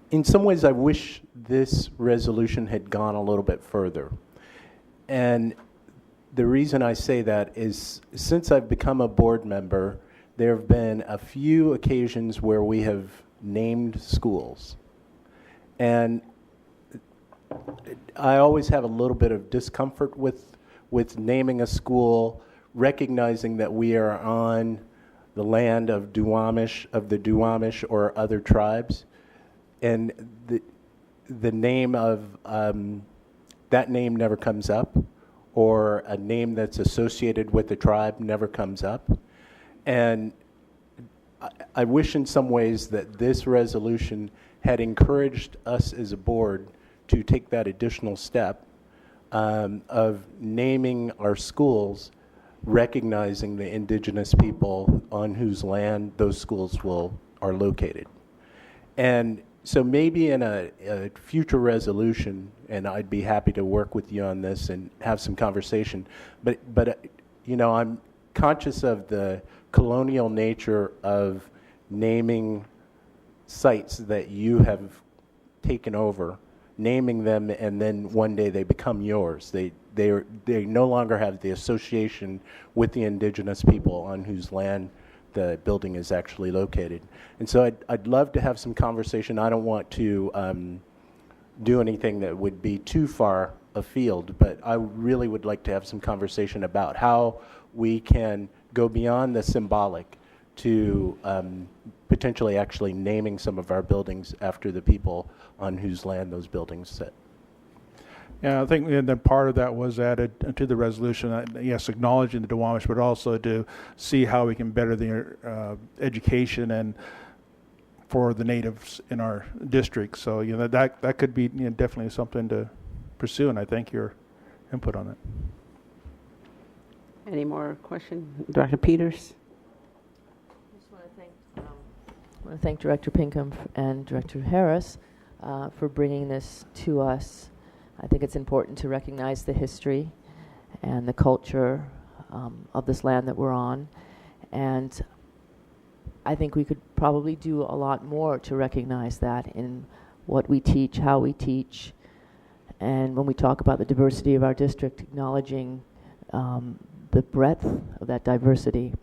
In some ways, I wish this resolution had gone a little bit further. And the reason I say that is since I've become a board member, there have been a few occasions where we have named schools. And I always have a little bit of discomfort with naming a school, recognizing that we are on the land of the Duwamish or other tribes. And the name of, that name never comes up, or a name that's associated with the tribe never comes up. And I wish in some ways that this resolution had encouraged us as a board to take that additional step of naming our schools, recognizing the indigenous people on whose land those schools are located. And so maybe in a future resolution, and I'd be happy to work with you on this and have some conversation, but I'm conscious of the colonial nature of naming sites that you have taken over, naming them, and then one day they become yours. They no longer have the association with the indigenous people on whose land the building is actually located. And so I'd love to have some conversation. I don't want to do anything that would be too far afield, but I really would like to have some conversation about how we can go beyond the symbolic to potentially actually naming some of our buildings after the people on whose land those buildings sit. Yeah, I think and then part of that was added to the resolution. Yes, acknowledging the Duwamish, but also to see how we can better the education and for the natives in our district. So that could be definitely something to pursue, and I thank your input on that. Any more questions? Dr. Peters? I want to thank Director Pinkham and Director Harris for bringing this to us. I think it's important to recognize the history and the culture of this land that we're on. And I think we could probably do a lot more to recognize that in what we teach, how we teach, and when we talk about the diversity of our district, acknowledging the breadth of that diversity.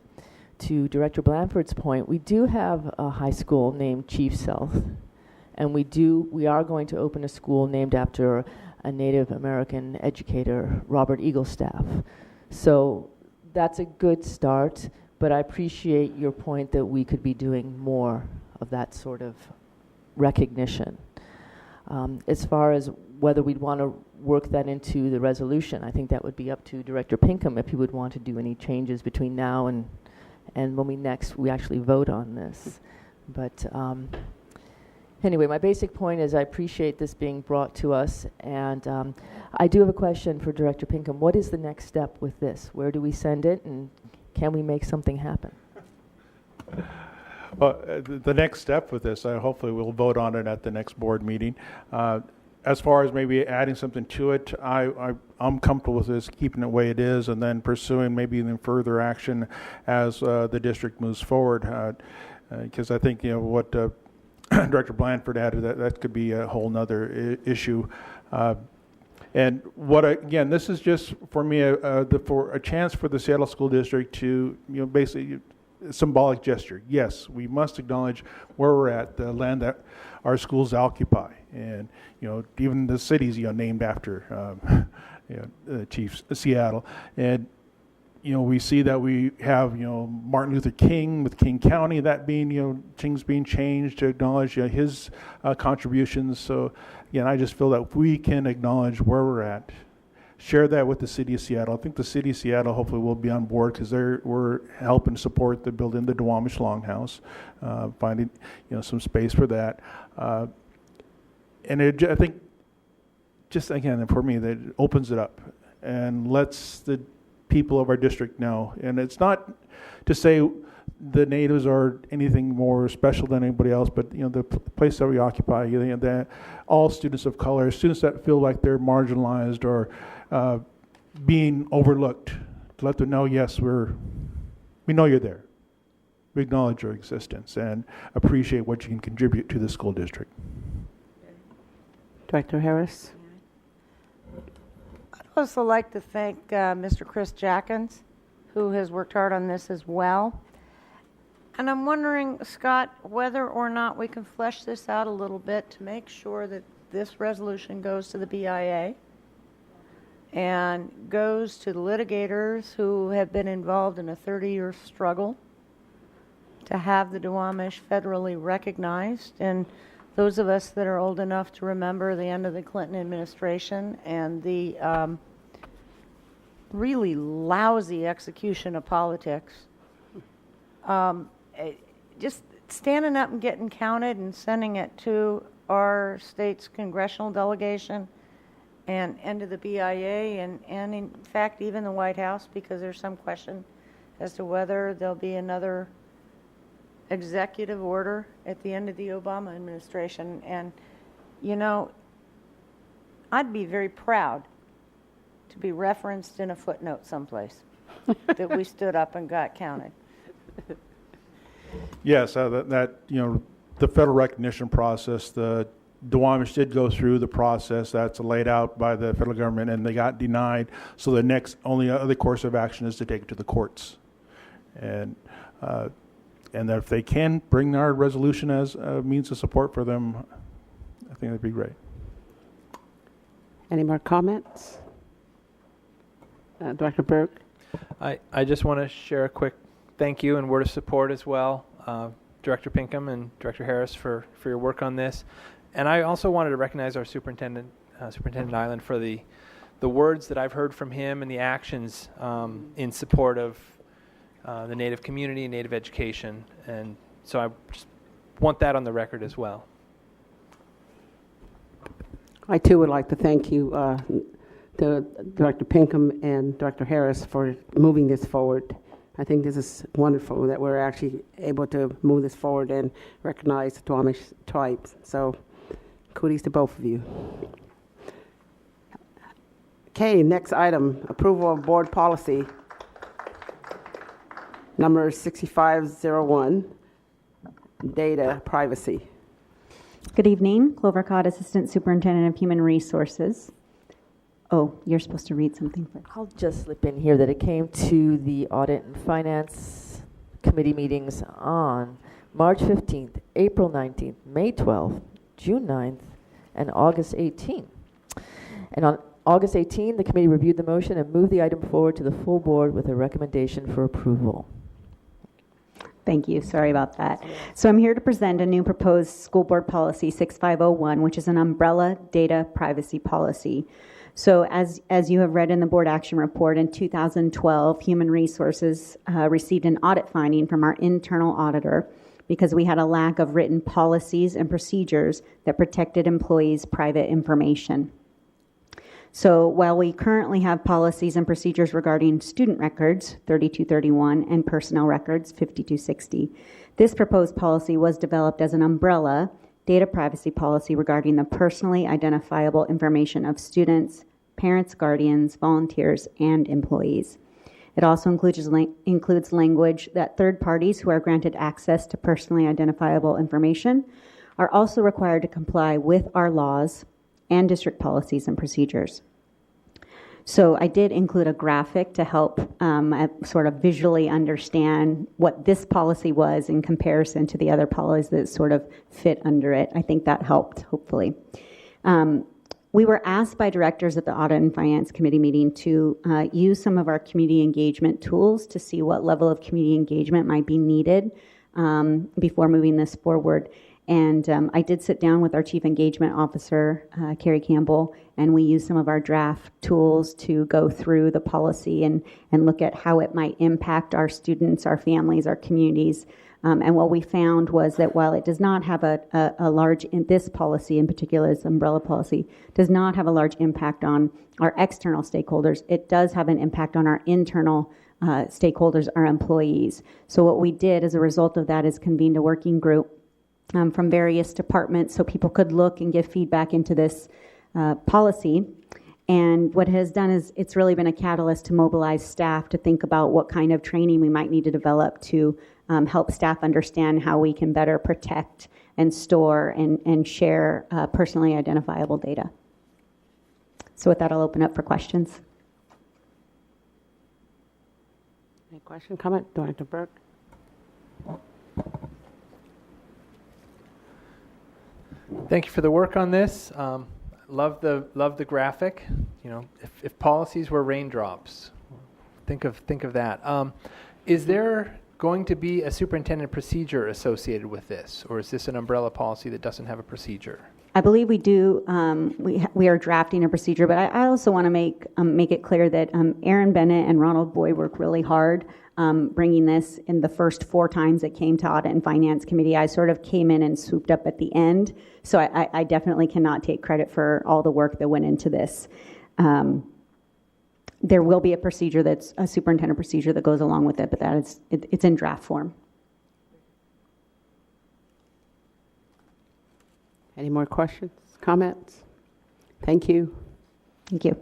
To Director Blanford's point, we do have a high school named Chief Sealth, and we are going to open a school named after a Native American educator, Robert Eaglestaff. So that's a good start, but I appreciate your point that we could be doing more of that sort of recognition. As far as whether we'd want to work that into the resolution, I think that would be up to Director Pinkham if he would want to do any changes between now and when we actually vote on this. But anyway, my basic point is I appreciate this being brought to us, and I do have a question for Director Pinkham. What is the next step with this? Where do we send it, and can we make something happen? Well, the next step with this, hopefully we'll vote on it at the next board meeting. As far as maybe adding something to it, I'm comfortable with this, keeping it the way it is, and then pursuing maybe even further action as the district moves forward. Because I think what Director Blanford added, that could be a whole nother issue. And again, this is just for me for a chance for the Seattle School District to basically symbolic gesture. Yes, we must acknowledge where we're at, the land that our schools occupy, and even the cities named after Chief Seattle. And we see that we have Martin Luther King with King County, that being things being changed to acknowledge his contributions. So again, I just feel that we can acknowledge where we're at, share that with the city of Seattle. I think the city of Seattle hopefully will be on board because we're helping support the building the Duwamish Longhouse, finding some space for that. And I think just again for me that it opens it up and lets the people of our district know. And it's not to say the natives are anything more special than anybody else, but the place that we occupy, that all students of color, students that feel like they're marginalized or being overlooked, to let them know, yes, we know you're there. We acknowledge your existence and appreciate what you can contribute to the school district. Director Harris? I'd also like to thank Mr. Chris Jackins, who has worked hard on this as well. And I'm wondering, Scott, whether or not we can flesh this out a little bit to make sure that this resolution goes to the BIA and goes to the litigators who have been involved in a 30-year struggle to have the Duwamish federally recognized. And those of us that are old enough to remember the end of the Clinton administration and the really lousy execution of politics, just standing up and getting counted and sending it to our state's congressional delegation and to the BIA and in fact even the White House, because there's some question as to whether there'll be another executive order at the end of the Obama administration. And I'd be very proud to be referenced in a footnote someplace that we stood up and got counted. Yes, the federal recognition process. The Duwamish did go through the process that's laid out by the federal government, and they got denied. So the next only other course of action is to take it to the courts, and that if they can bring our resolution as a means of support for them, I think that'd be great. Any more comments? Director Burke? I just want to share a quick thank you and word of support as well, Director Pinkham and Director Harris, for your work on this. And I also wanted to recognize our Superintendent Island for the words that I've heard from him and the actions in support of the Native community and Native education. And so I just want that on the record as well. I too would like to thank you, to Director Pinkham and Director Harris, for moving this forward. I think this is wonderful that we're actually able to move this forward and recognize the Duwamish tribes. So kudos to both of you. Okay, next item, approval of board policy number 6501, data privacy. Good evening, Clover Codd, Assistant Superintendent of Human Resources. Oh, you're supposed to read something first. I'll just slip in here that it came to the Audit and Finance Committee meetings on March 15th, April 19th, May 12th, June 9th, and August 18th. And on August 18th, the committee reviewed the motion and moved the item forward to the full board with a recommendation for approval. Thank you. Sorry about that. So I'm here to present a new proposed school board policy 6501, which is an umbrella data privacy policy. So as you have read in the board action report, in 2012, Human Resources received an audit finding from our internal auditor because we had a lack of written policies and procedures that protected employees' private information. So while we currently have policies and procedures regarding student records, 3231, and personnel records, 5260, this proposed policy was developed as an umbrella data privacy policy regarding the personally identifiable information of students, parents, guardians, volunteers, and employees. It also includes language that third parties who are granted access to personally identifiable information are also required to comply with our laws and district policies and procedures. So I did include a graphic to help sort of visually understand what this policy was in comparison to the other policies that sort of fit under it. I think that helped, hopefully. We were asked by directors at the Audit and Finance Committee meeting to use some of our community engagement tools to see what level of community engagement might be needed before moving this forward. And I did sit down with our Chief Engagement Officer, Carrie Campbell, and we used some of our draft tools to go through the policy and look at how it might impact our students, our families, our communities. And what we found was that while it does not have a large, in this policy in particular, this umbrella policy, does not have a large impact on our external stakeholders, it does have an impact on our internal stakeholders, our employees. So what we did as a result of that is convened a working group from various departments so people could look and give feedback into this policy. And what it has done is it's really been a catalyst to mobilize staff to think about what kind of training we might need to develop to help staff understand how we can better protect and store and share personally identifiable data. So with that, I'll open up for questions. Any question, comment? Director Burke? Thank you for the work on this. Love the graphic. You know, if policies were raindrops, think of that. Is there going to be a superintendent procedure associated with this, or is this an umbrella policy that doesn't have a procedure? I believe we do. We are drafting a procedure, but I also want to make it clear that Aaron Bennett and Ronald Boyd worked really hard bringing this in the first 4 times it came to Audit and Finance Committee. I sort of came in and swooped up at the end, so I definitely cannot take credit for all the work that went into this. There will be a procedure that's a superintendent procedure that goes along with it, but that is it's in draft form. Any more questions, comments? Thank you. Thank you.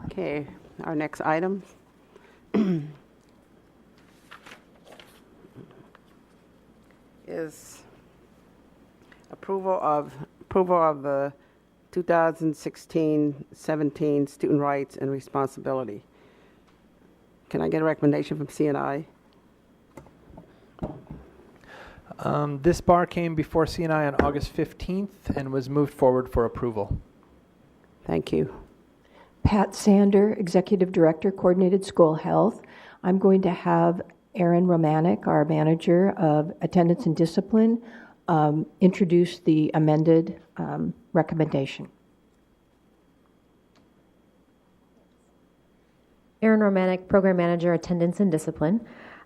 Okay, our next item. is approval of the 2016-17 student rights and responsibility. Can I get a recommendation from CNI? This bar came before CNI on August 15th and was moved forward for approval. Thank you. Pat Sander, Executive Director, Coordinated School Health. I'm going to have Erin Romanek, our Manager of Attendance and Discipline, introduce the amended recommendation. Erin Romanek, Program Manager, Attendance and Discipline.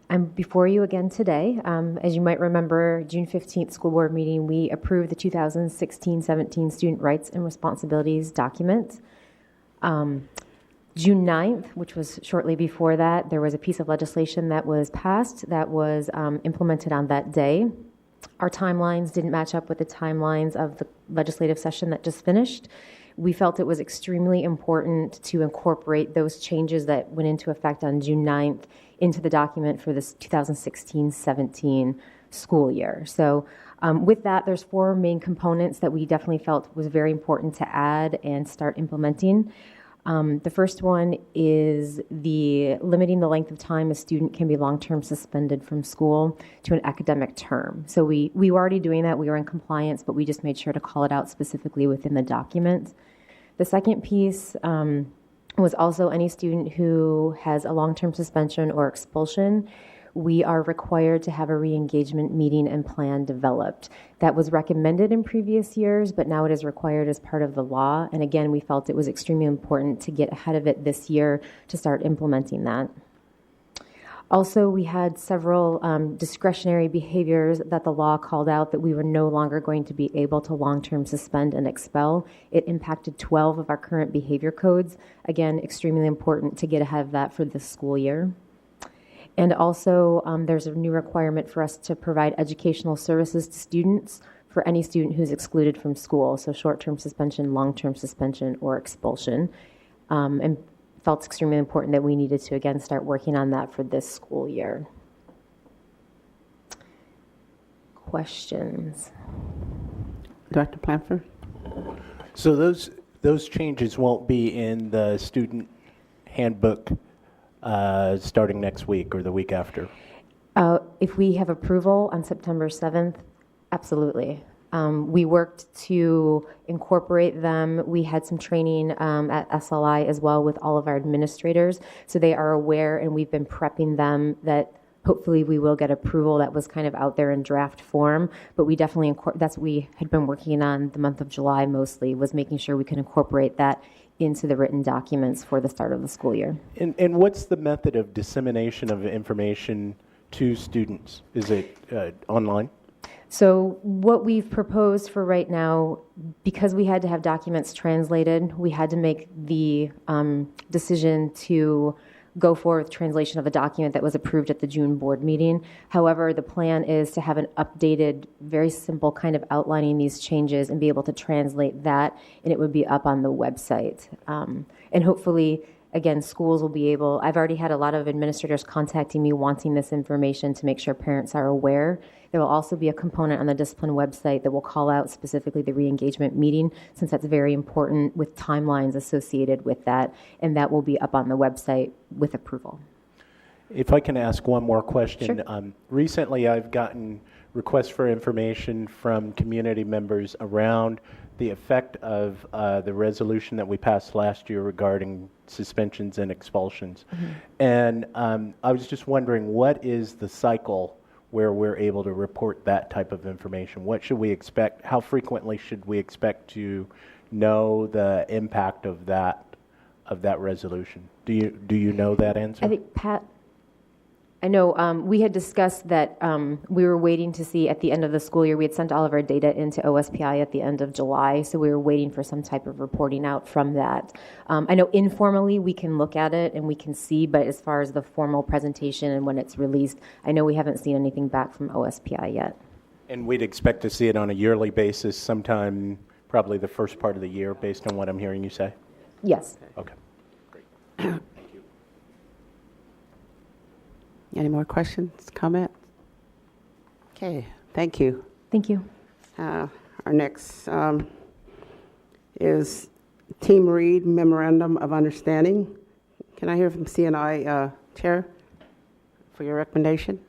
I'm before you again today. As you might remember, June 15th school board meeting, we approved the 2016-17 Student Rights and Responsibilities document. June 9th, which was shortly before that, there was a piece of legislation that was passed that was implemented on that day. Our timelines didn't match up with the timelines of the legislative session that just finished. We felt it was extremely important to incorporate those changes that went into effect on June 9th into the document for this 2016-17 school year. So with that, there's 4 main components that we definitely felt was very important to add and start implementing. The first one is the limiting the length of time a student can be long-term suspended from school to an academic term. So we were already doing that. We were in compliance, but we just made sure to call it out specifically within the document. The second piece was also any student who has a long-term suspension or expulsion. We are required to have a re-engagement meeting and plan developed. That was recommended in previous years, but now it is required as part of the law. And again, we felt it was extremely important to get ahead of it this year to start implementing that. Also, we had several discretionary behaviors that the law called out that we were no longer going to be able to long-term suspend and expel. It impacted 12 of our current behavior codes. Again, extremely important to get ahead of that for this school year. And also, there's a new requirement for us to provide educational services to students for any student who's excluded from school, so short-term suspension, long-term suspension, or expulsion. And felt extremely important that we needed to, again, start working on that for this school year. Questions? Dr. Planford? So those changes won't be in the student handbook starting next week or the week after? If we have approval on September 7th, absolutely. We worked to incorporate them. We had some training at SLI as well with all of our administrators, so they are aware, and we've been prepping them that hopefully we will get approval. That was kind of out there in draft form, but we definitely, that's what we had been working on the month of July mostly, was making sure we could incorporate that into the written documents for the start of the school year. And what's the method of dissemination of information to students? Is it online? So what we've proposed for right now, because we had to have documents translated, we had to make the decision to go forward with translation of a document that was approved at the June board meeting. However, the plan is to have an updated, very simple kind of outlining these changes and be able to translate that, and it would be up on the website. And hopefully, again, schools will be able, I've already had a lot of administrators contacting me wanting this information to make sure parents are aware. There will also be a component on the discipline website that will call out specifically the re-engagement meeting, since that's very important with timelines associated with that, and that will be up on the website with approval. If I can ask one more question. Sure. Recently, I've gotten requests for information from community members around the effect of the resolution that we passed last year regarding suspensions and expulsions. Mm-hmm. And I was just wondering, what is the cycle where we're able to report that type of information? What should we expect? How frequently should we expect to know the impact of that resolution? Do you know that answer? I think Pat, I know we had discussed that we were waiting to see at the end of the school year. We had sent all of our data into OSPI at the end of July, so we were waiting for some type of reporting out from that. I know informally we can look at it and we can see, but as far as the formal presentation and when it's released, I know we haven't seen anything back from OSPI yet. And we'd expect to see it on a yearly basis sometime, probably the first part of the year, based on what I'm hearing you say? Yes. Okay. Great. Any more questions, comments? Okay, Thank you. Thank you. Our next is Team Read Memorandum of Understanding. Can I hear from CNI Chair for your recommendation?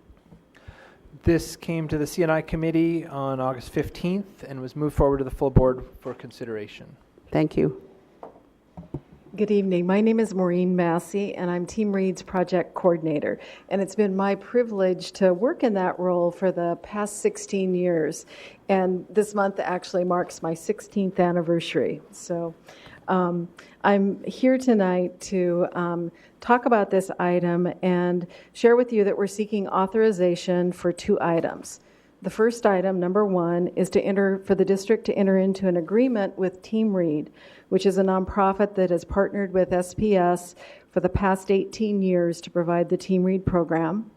This came to the CNI committee on August 15th and was moved forward to the full board for consideration. Thank you. Good evening. My name is Maureen Massey, and I'm Team Read's project coordinator. And it's been my privilege to work in that role for the past 16 years. And this month actually marks my 16th anniversary. So I'm here tonight to talk about this item and share with you that we're seeking authorization for 2 items. The first item, number 1, is for the district to enter into an agreement with Team Read, which is a nonprofit that has partnered with SPS for the past 18 years to provide the Team Read program.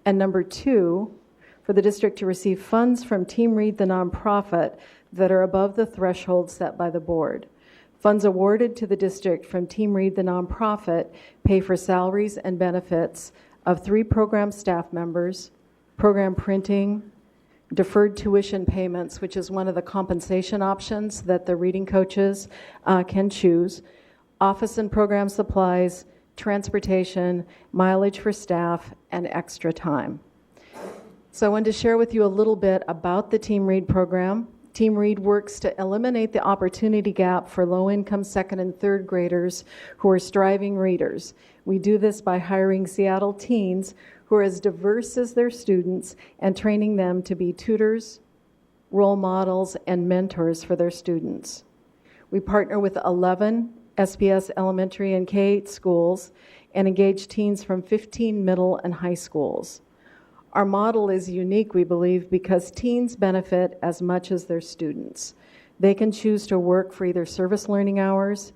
And number 2, for the district to receive funds from Team Read, the nonprofit, that are above the threshold set by the board. Funds awarded to the district from Team Read, the nonprofit, pay for salaries and benefits of 3 program staff members, program printing, deferred tuition payments, which is one of the compensation options that the reading coaches can choose, office and program supplies, transportation, mileage for staff, and extra time. So I wanted to share with you a little bit about the Team Read program. Team Read works to eliminate the opportunity gap for low-income second and third graders who are striving readers. We do this by hiring Seattle teens who are as diverse as their students and training them to be tutors, role models, and mentors for their students. We partner with 11 SPS elementary and K-8 schools and engage teens from 15 middle and high schools. Our model is unique, we believe, because teens benefit as much as their students. They can choose to work for either service learning hours,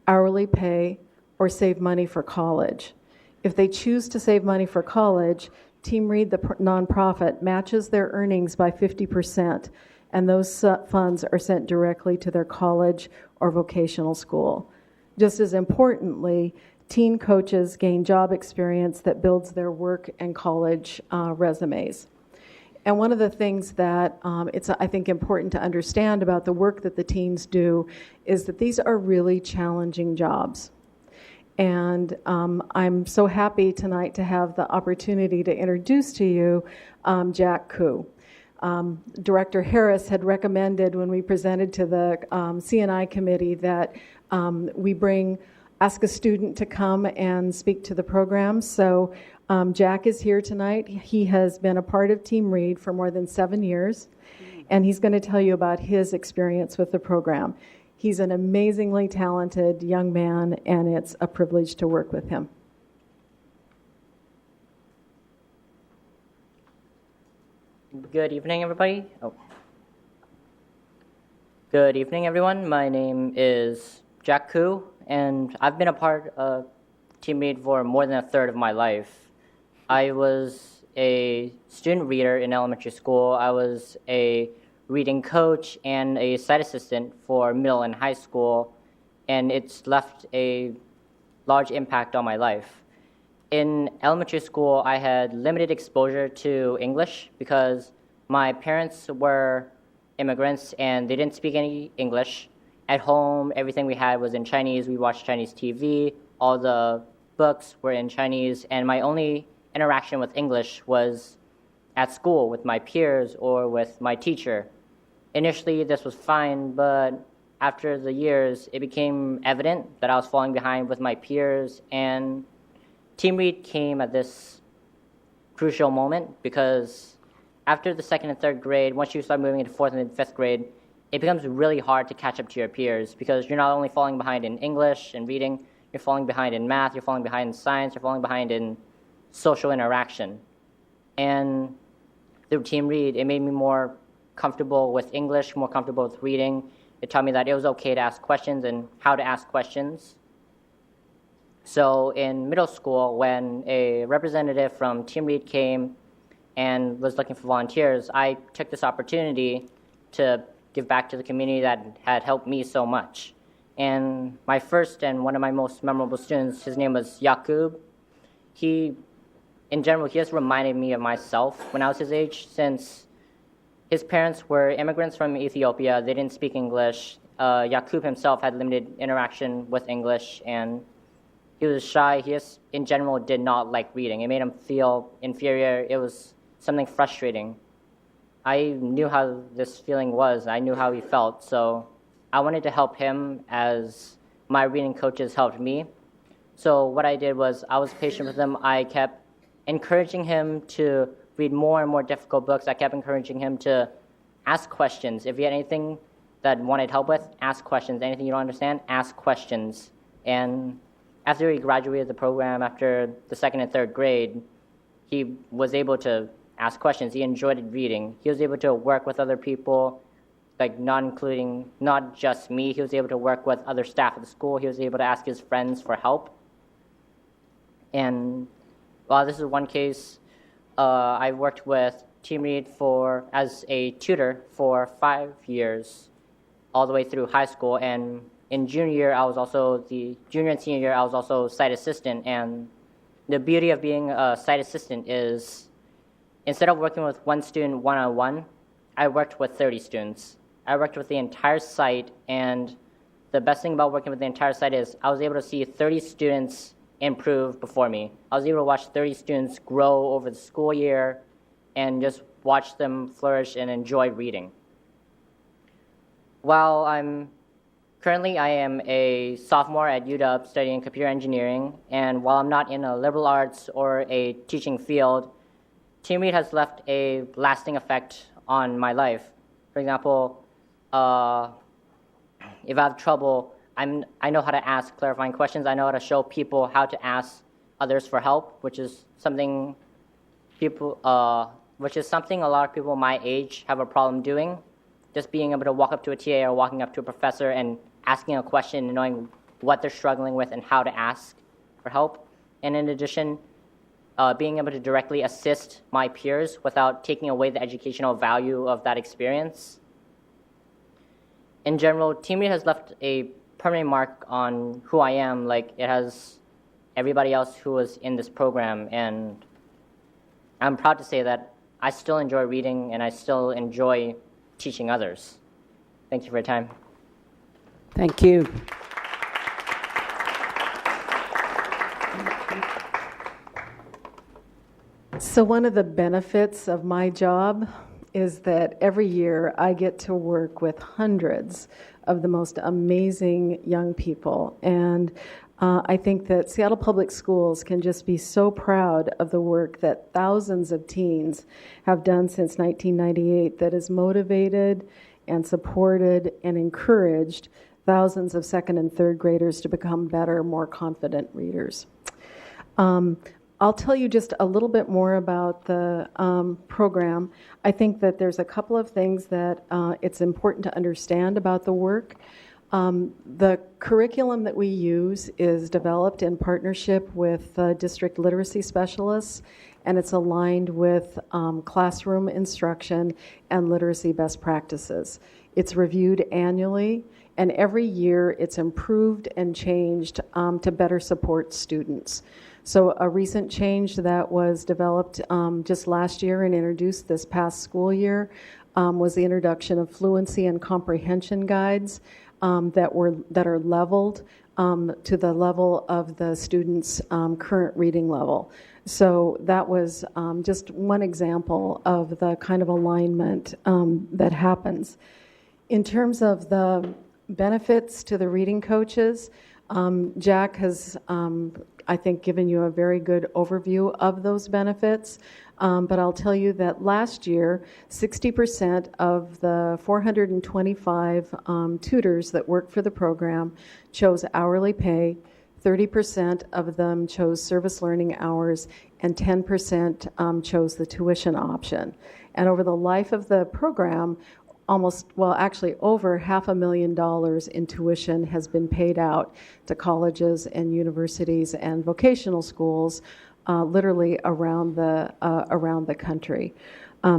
hourly pay, or save money for college. If they choose to save money for college, Team Read, the nonprofit, matches their earnings by 50%, and those funds are sent directly to their college or vocational school. Just as importantly, teen coaches gain job experience that builds their work and college resumes. And one of the things that it's, I think, important to understand about the work that the teens do is that these are really challenging jobs. And I'm so happy tonight to have the opportunity to introduce to you Jack Koo. Director Harris had recommended when we presented to the CNI committee that we ask a student to come and speak to the program. So Jack is here tonight. He has been a part of Team Read for more than 7 years, and he's going to tell you about his experience with the program. He's an amazingly talented young man, and it's a privilege to work with him. Good evening, everybody. Good evening, everyone. My name is Jack Koo, and I've been a part of Team Read for more than a third of my life. I was a student reader in elementary school. I was a reading coach and a site assistant for middle and high school, and it's left a large impact on my life. In elementary school, I had limited exposure to English because my parents were immigrants and they didn't speak any English. At home, everything we had was in Chinese. We watched Chinese TV. All the books were in Chinese, and my only interaction with English was at school with my peers or with my teacher. Initially, this was fine, but after the years, it became evident that I was falling behind with my peers, and Team Read came at this crucial moment because after the 2nd and 3rd grade, once you start moving into 4th and 5th grade, it becomes really hard to catch up to your peers because you're not only falling behind in English and reading, you're falling behind in math, you're falling behind in science, you're falling behind in social interaction. And through Team Read, it made me more comfortable with English, more comfortable with reading. It taught me that it was okay to ask questions and how to ask questions. So in middle school, when a representative from Team Read came and was looking for volunteers, I took this opportunity to give back to the community that had helped me so much. And my first and one of my most memorable students, his name was Yakub. In general, he just reminded me of myself when I was his age, since his parents were immigrants from Ethiopia. They didn't speak English. Yakub himself had limited interaction with English, and he was shy. He just, in general, did not like reading. It made him feel inferior. It was something frustrating. I knew how this feeling was. I knew how he felt, so I wanted to help him as my reading coaches helped me. So what I did was I was patient with him. I kept encouraging him to read more and more difficult books. I kept encouraging him to ask questions. If he had anything that wanted help with, ask questions. Anything you don't understand, ask questions. And after he graduated the program, after the 2nd and 3rd grade, he was able to ask questions. He enjoyed reading. He was able to work with other people, like not just me. He was able to work with other staff at the school. He was able to ask his friends for help. And this is one case. I worked with Team Read as a tutor for 5 years, all the way through high school. And in junior year, junior and senior year, I was also site assistant. And the beauty of being a site assistant is, instead of working with one student one-on-one, I worked with 30 students. I worked with the entire site, and the best thing about working with the entire site is I was able to see 30 students improve before me. I was able to watch 30 students grow over the school year and just watch them flourish and enjoy reading. Currently I am a sophomore at UW studying computer engineering, and while I'm not in a liberal arts or a teaching field, Team Read has left a lasting effect on my life. For example, if I have trouble, I know how to ask clarifying questions. I know how to show people how to ask others for help, which is something a lot of people my age have a problem doing. Just being able to walk up to a TA or walking up to a professor and asking a question and knowing what they're struggling with and how to ask for help. And in addition, being able to directly assist my peers without taking away the educational value of that experience. In general, Team Read has left a permanent mark on who I am, like it has everybody else who was in this program, and I'm proud to say that I still enjoy reading and I still enjoy teaching others. Thank you for your time. Thank you. So one of the benefits of my job is that every year I get to work with hundreds of the most amazing young people. And I think that Seattle Public Schools can just be so proud of the work that thousands of teens have done since 1998 that has motivated and supported and encouraged thousands of 2nd and 3rd graders to become better, more confident readers. I'll tell you just a little bit more about the program. I think that there's a couple of things that it's important to understand about the work. The curriculum that we use is developed in partnership with district literacy specialists, and it's aligned with classroom instruction and literacy best practices. It's reviewed annually, and every year it's improved and changed to better support students. So a recent change that was developed just last year and introduced this past school year was the introduction of fluency and comprehension guides that are leveled to the level of the students' current reading level. So that was just one example of the kind of alignment that happens. In terms of the benefits to the reading coaches, Jack has, I think, given you a very good overview of those benefits. But I'll tell you that last year, 60% of the 425 tutors that worked for the program chose hourly pay, 30% of them chose service learning hours, and 10% chose the tuition option. And over the life of the program, over $500,000 in tuition has been paid out to colleges and universities and vocational schools, literally around the country.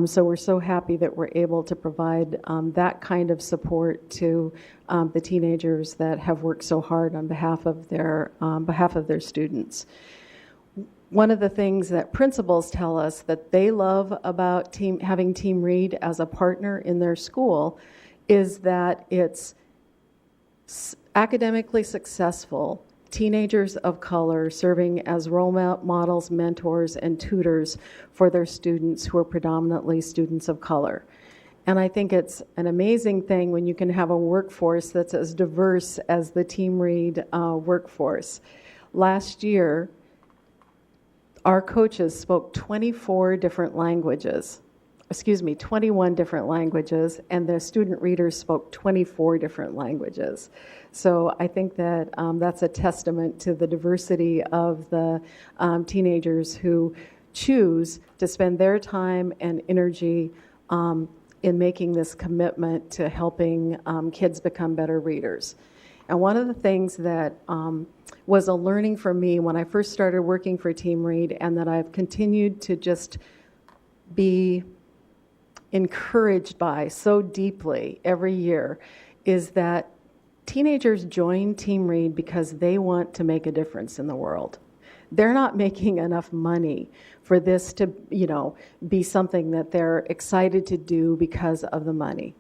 So we're so happy that we're able to provide that kind of support to the teenagers that have worked so hard on behalf of their students. one of the things that principals tell us that they love about having Team Read as a partner in their school is that it's academically successful teenagers of color serving as role models, mentors, and tutors for their students who are predominantly students of color. And I think it's an amazing thing when you can have a workforce that's as diverse as the Team Read workforce. Last year, our coaches spoke 21 different languages, and the student readers spoke 24 different languages. So I think that that's a testament to the diversity of the teenagers who choose to spend their time and energy in making this commitment to helping kids become better readers. And one of the things that was a learning for me when I first started working for Team Read, and that I've continued to just be encouraged by so deeply every year, is that teenagers join Team Read because they want to make a difference in the world. They're not making enough money for this to, be something that they're excited to do because of the money.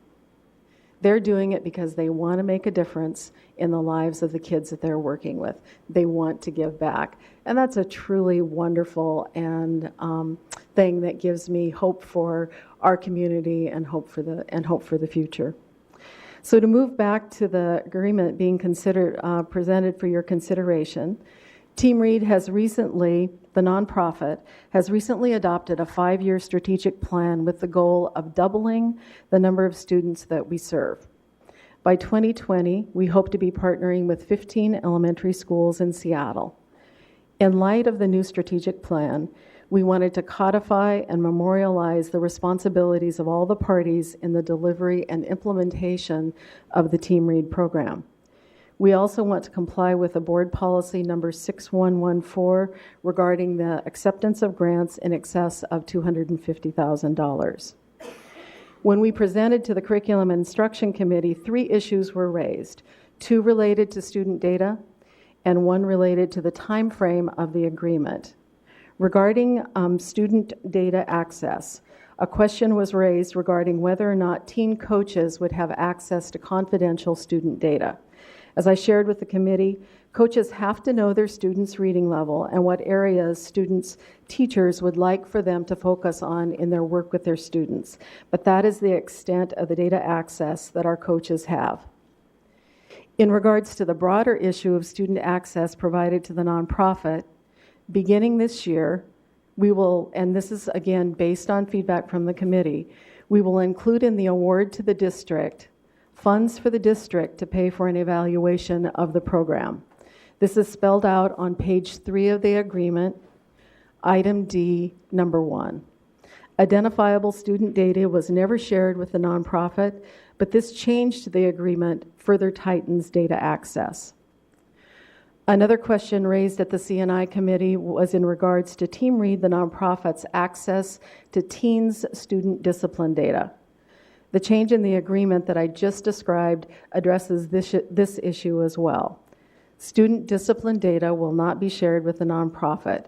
They're doing it because they want to make a difference in the lives of the kids that they're working with. They want to give back. And that's a truly wonderful and thing that gives me hope for our community and hope for the future. So to move back to the agreement being presented for your consideration, Team Read the nonprofit, has recently adopted a 5-year strategic plan with the goal of doubling the number of students that we serve. By 2020, we hope to be partnering with 15 elementary schools in Seattle. In light of the new strategic plan, we wanted to codify and memorialize the responsibilities of all the parties in the delivery and implementation of the Team Read program. We also want to comply with the board policy number 6114 regarding the acceptance of grants in excess of $250,000. When we presented to the Curriculum and Instruction Committee, 3 issues were raised, 2 related to student data and 1 related to the time frame of the agreement. Regarding student data access, a question was raised regarding whether or not teen coaches would have access to confidential student data. As I shared with the committee, coaches have to know their students' reading level and what areas teachers would like for them to focus on in their work with their students. But that is the extent of the data access that our coaches have. In regards to the broader issue of student access provided to the nonprofit, beginning this year, we will, and this is again based on feedback from the committee, we will include in the award to the district funds for the district to pay for an evaluation of the program. This is spelled out on page 3 of the agreement, item D, number 1. Identifiable student data was never shared with the nonprofit, but this change to the agreement further tightens data access. Another question raised at the C&I committee was in regards to Team Read, the nonprofit's access to teens' student discipline data. The change in the agreement that I just described addresses this issue as well. Student discipline data will not be shared with the nonprofit.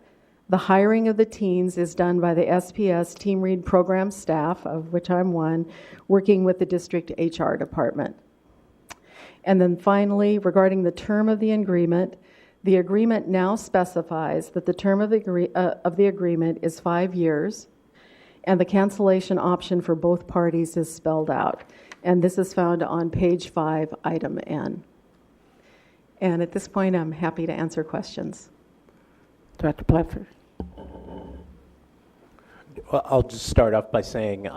The hiring of the teens is done by the SPS Team Read program staff, of which I'm one, working with the district HR department. And then finally, regarding the term of the agreement now specifies that the term of the agreement is 5 years, and the cancellation option for both parties is spelled out. And this is found on page 5, item N. And at this point, I'm happy to answer questions. Director Plepler. Well, I'll just start off by saying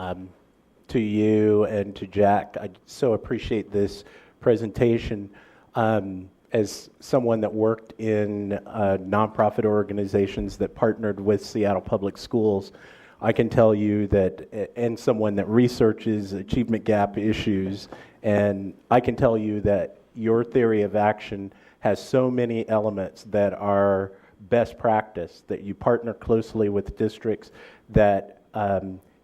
to you and to Jack, I so appreciate this presentation. As someone that worked in nonprofit organizations that partnered with Seattle Public Schools, I can tell you that, and someone that researches achievement gap issues, and I can tell you that your theory of action has so many elements that are best practice, that you partner closely with districts, that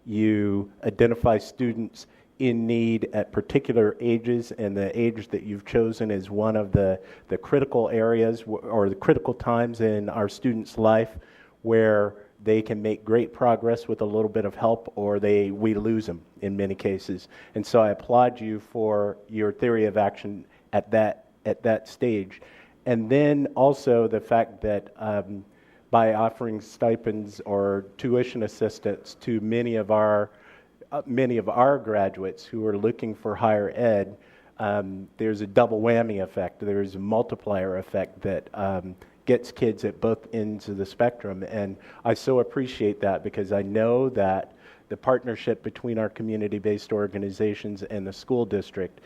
you identify students in need at particular ages, and the age that you've chosen is one of the critical areas or the critical times in our students' life where they can make great progress with a little bit of help, or we lose them in many cases. And so I applaud you for your theory of action at that stage. And then also the fact that by offering stipends or tuition assistance to many of our graduates who are looking for higher ed, there's a double whammy effect. There's a multiplier effect that gets kids at both ends of the spectrum. And I so appreciate that, because I know that the partnership between our community-based organizations and the school district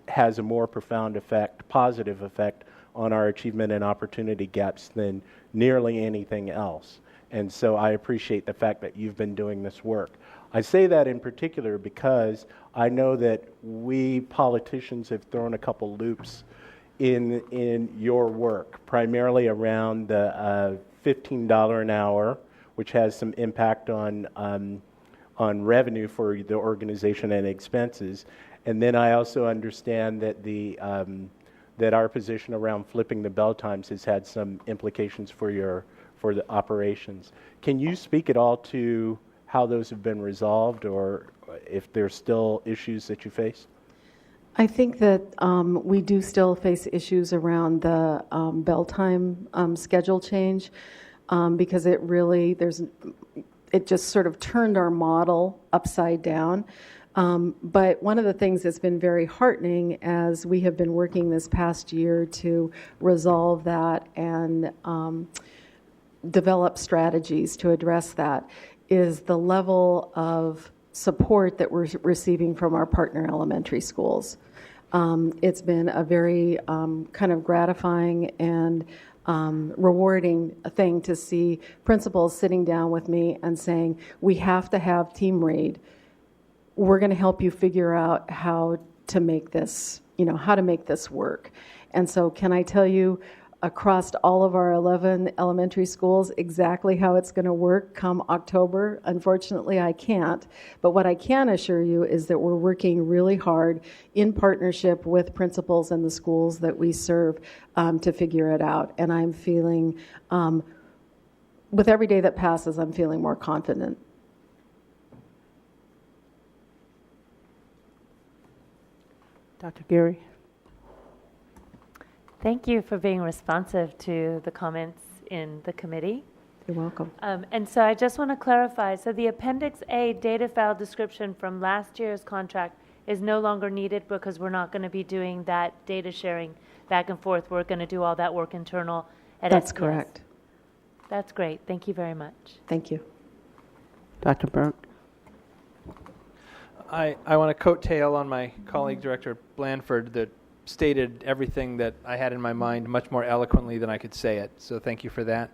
has a more profound effect, positive effect, on our achievement and opportunity gaps than nearly anything else. And so I appreciate the fact that you've been doing this work. I say that in particular because I know that we politicians have thrown a couple loops in your work, primarily around the $15 an hour, which has some impact on revenue for the organization and expenses. And then I also understand that that our position around flipping the bell times has had some implications for the operations. Can you speak at all to how those have been resolved, or if there's still issues that you face? I think that we do still face issues around the bell time schedule change, because it just sort of turned our model upside down. But one of the things that's been very heartening as we have been working this past year to resolve that and develop strategies to address that is the level of support that we're receiving from our partner elementary schools. It's been a very kind of gratifying and rewarding thing to see principals sitting down with me and saying, we have to have Team Read. We're going to help you figure out how to make this, how to make this work. And so can I tell you across all of our 11 elementary schools exactly how it's going to work come October? Unfortunately, I can't. But what I can assure you is that we're working really hard in partnership with principals and the schools that we serve to figure it out. And I'm feeling, with every day that passes, I'm feeling more confident. Dr. Geary? Thank you for being responsive to the comments in the committee. You're welcome. And so I just want to clarify. So the Appendix A data file description from last year's contract is no longer needed because we're not going to be doing that data sharing back and forth. We're going to do all that work internal at That's SPS. correct. That's great. Thank you very much. Thank you. Dr. Burke? I want to coattail on my colleague, Director Blandford, that stated everything that I had in my mind much more eloquently than I could say it. So thank you for that.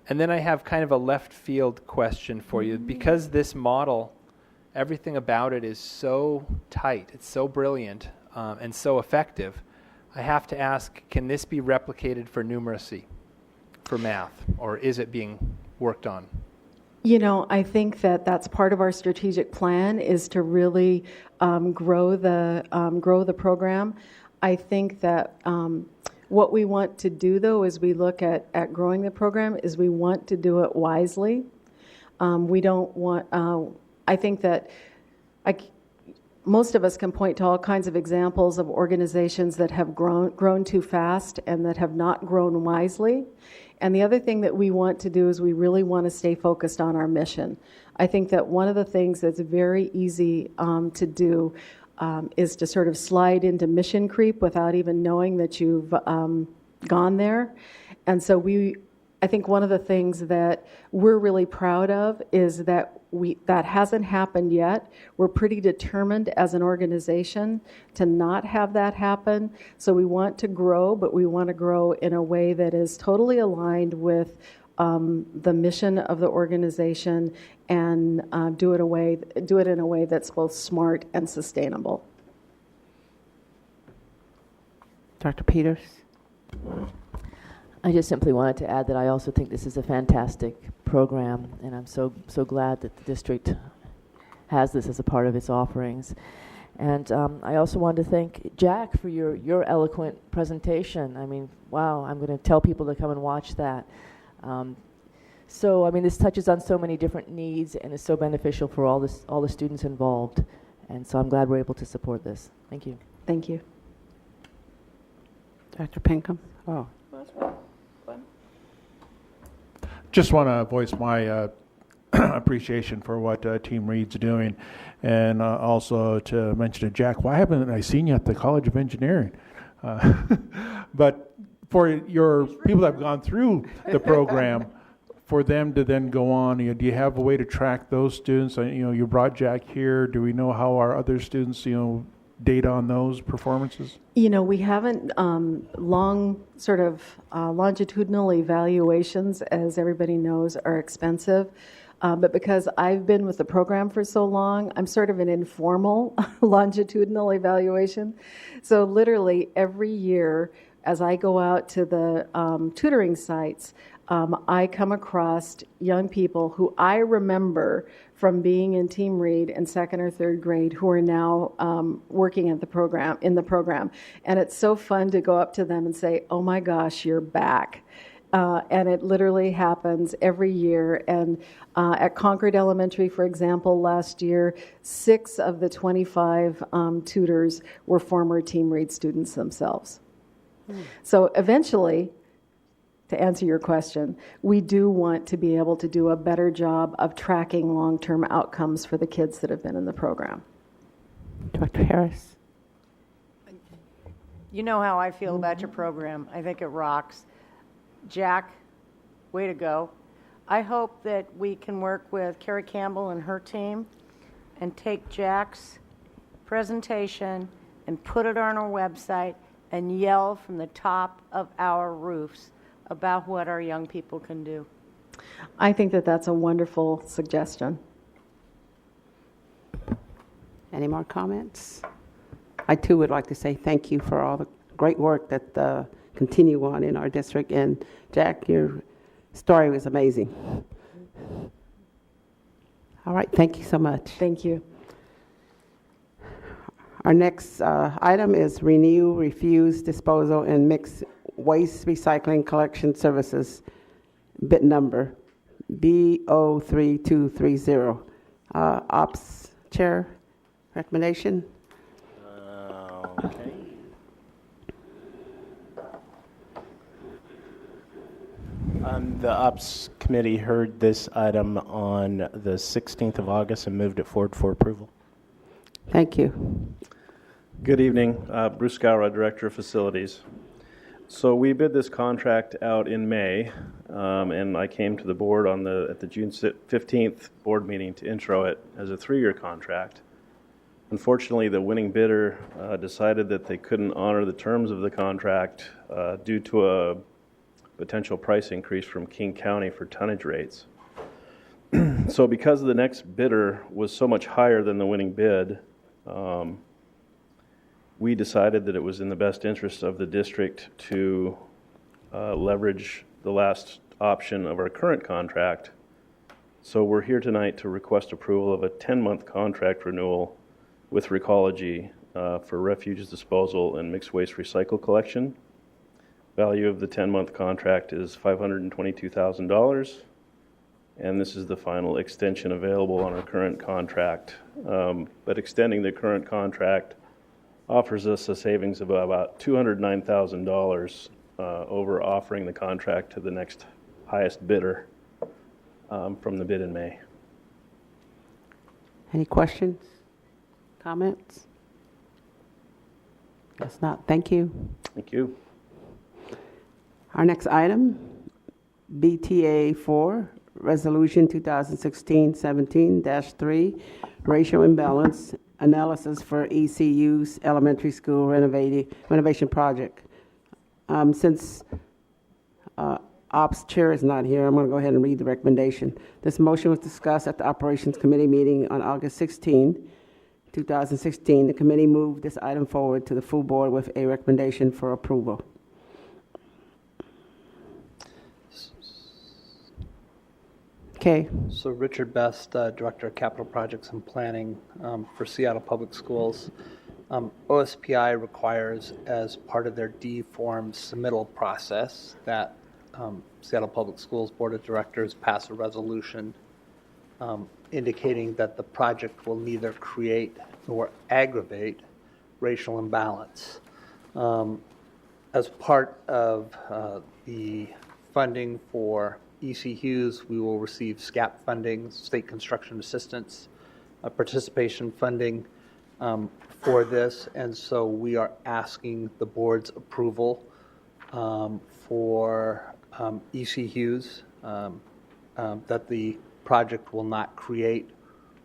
And then I have kind of a left field question for you. Because this model, everything about it is so tight, it's so brilliant, and so effective, I have to ask, can this be replicated for numeracy, for math, or is it being worked on? I think that that's part of our strategic plan is to really grow the program. I think that what we want to do, though, as we look at growing the program, is we want to do it wisely. We don't want. I think that most of us can point to all kinds of examples of organizations that have grown too fast and that have not grown wisely. And the other thing that we want to do is we really want to stay focused on our mission. I think that one of the things that's very easy to do is to sort of slide into mission creep without even knowing that you've gone there. And so I think one of the things that we're really proud of is that that hasn't happened yet. We're pretty determined as an organization to not have that happen. So we want to grow, but we want to grow in a way that is totally aligned with the mission of the organization and do it in a way that's both smart and sustainable. Dr. Peters? I just simply wanted to add that I also think this is a fantastic program, and I'm so glad that the district has this as a part of its offerings. And I also wanted to thank Jack for your eloquent presentation. I mean, wow, I'm going to tell people to come and watch that. So, I mean, this touches on so many different needs and is so beneficial for all the students involved. And so I'm glad we're able to support this. Thank you. Thank you. Dr. Pinkham? Oh. Just want to voice my appreciation for what Team Reed's doing, and also to mention to Jack, why haven't I seen you at the College of Engineering? But for your people that have gone through the program, for them to then go on, do you have a way to track those students? You brought Jack here. Do we know how our other students, data on those performances? We haven't longitudinal evaluations, as everybody knows, are expensive. But because I've been with the program for so long, I'm sort of an informal longitudinal evaluation. So literally every year, as I go out to the tutoring sites, I come across young people who I remember from being in Team Reed in second or third grade who are now working at the program, and it's so fun to go up to them and say, "Oh my gosh, you're back." And it literally happens every year. And at Concord Elementary, for example, last year, 6 of the 25 tutors were former Team Reed students themselves. So eventually, to answer your question, we do want to be able to do a better job of tracking long-term outcomes for the kids that have been in the program. Dr. Harris? You know how I feel about your program. I think it rocks. Jack, way to go. I hope that we can work with Carrie Campbell and her team and take Jack's presentation and put it on our website and yell from the top of our roofs about what our young people can do. I think that that's a wonderful suggestion. Any more comments? I too would like to say thank you for all the great work that continue on in our district. And Jack, your story was amazing. All right, thank you so much. Thank you. Our next item is renew, refuse, disposal, and mixed waste recycling collection services, bid number B03230. Ops Chair, recommendation? Okay. The Ops Committee heard this item on the 16th of August and moved it forward for approval. Thank you. Good evening. Bruce Goura, Director of Facilities. So we bid this contract out in May, and I came to the board at the June 15th board meeting to intro it as a 3-year contract. Unfortunately, the winning bidder decided that they couldn't honor the terms of the contract due to a potential price increase from King County for tonnage rates. So because the next bidder was so much higher than the winning bid, we decided that it was in the best interest of the district to leverage the last option of our current contract. So we're here tonight to request approval of a 10-month contract renewal with Recology for refuge disposal and mixed waste recycle collection. Value of the 10-month contract is $522,000, and this is the final extension available on our current contract. But extending the current contract offers us a savings of about $209,000 over offering the contract to the next highest bidder from the bid in May. Any questions? Comments? Guess not. Thank you. Thank you. Our next item, BTA 4, Resolution 2016-17-3, Racial Imbalance Analysis for ECU's Elementary School Renovation Project. Since Ops Chair is not here, I'm going to go ahead and read the recommendation. This motion was discussed at the Operations Committee meeting on August 16, 2016. The committee moved this item forward to the full board with a recommendation for approval. Okay. So Richard Best, Director of Capital Projects and Planning for Seattle Public Schools. OSPI requires, as part of their D-form submittal process, that Seattle Public Schools Board of Directors pass a resolution indicating that the project will neither create nor aggravate racial imbalance. As part of the funding for E.C. Hughes, we will receive SCAP funding, State Construction Assistance, participation funding for this, and so we are asking the board's approval for E.C. Hughes, that the project will not create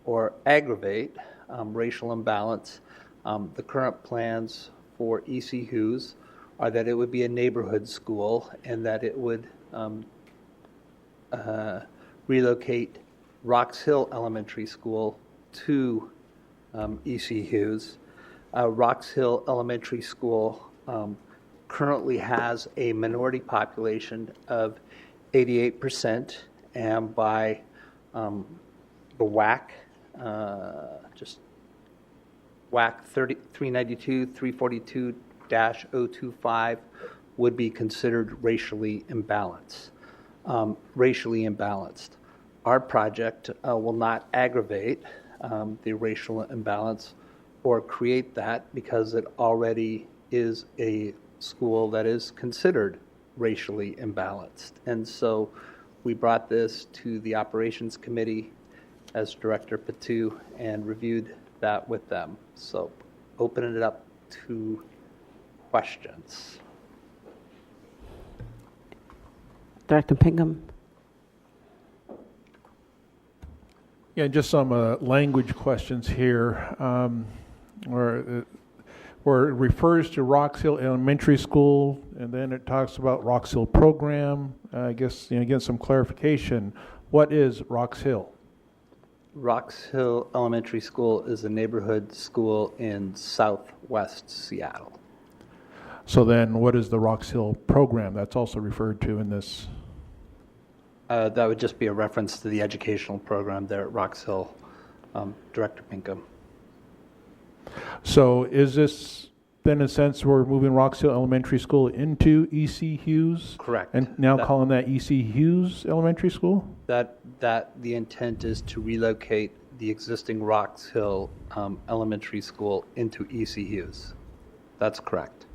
or aggravate racial imbalance. The current plans for E.C. Hughes are that it would be a neighborhood school and that it would relocate Rocks Hill Elementary School to E.C. Hughes. Rocks Hill Elementary School currently has a minority population of 88%, and by the WAC, just WAC 392, 342-025 would be considered racially imbalanced. Our project will not aggravate the racial imbalance or create that because it already is a school that is considered racially imbalanced. And so we brought this to the Operations Committee as Director Patu and reviewed that with them. So opening it up to questions. Director Pinkham. Yeah, just some language questions here. Where it refers to Rocks Hill Elementary School, and then it talks about Rocks Hill program. I guess, again, some clarification. What is Rocks Hill? Rocks Hill Elementary School is a neighborhood school in southwest Seattle. So then what is the Rocks Hill program that's also referred to in this? That would just be a reference to the educational program there at Rocks Hill, Director Pinkham. So is this then, in a sense, we're moving Rocks Hill Elementary School into E.C. Hughes? Correct. And now calling that E.C. Hughes Elementary School? That the intent is to relocate the existing Rocks Hill Elementary School into E.C. Hughes. That's correct.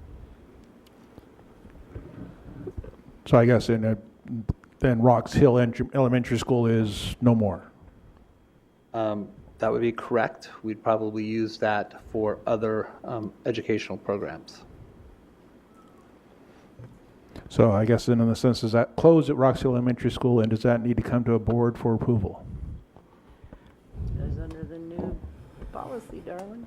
So I guess then Rocks Hill Elementary School is no more. That would be correct. We'd probably use that for other educational programs. So I guess then in the sense, does that close at Rocks Hill Elementary School, and does that need to come to a board for approval? Goes under the new policy, darling.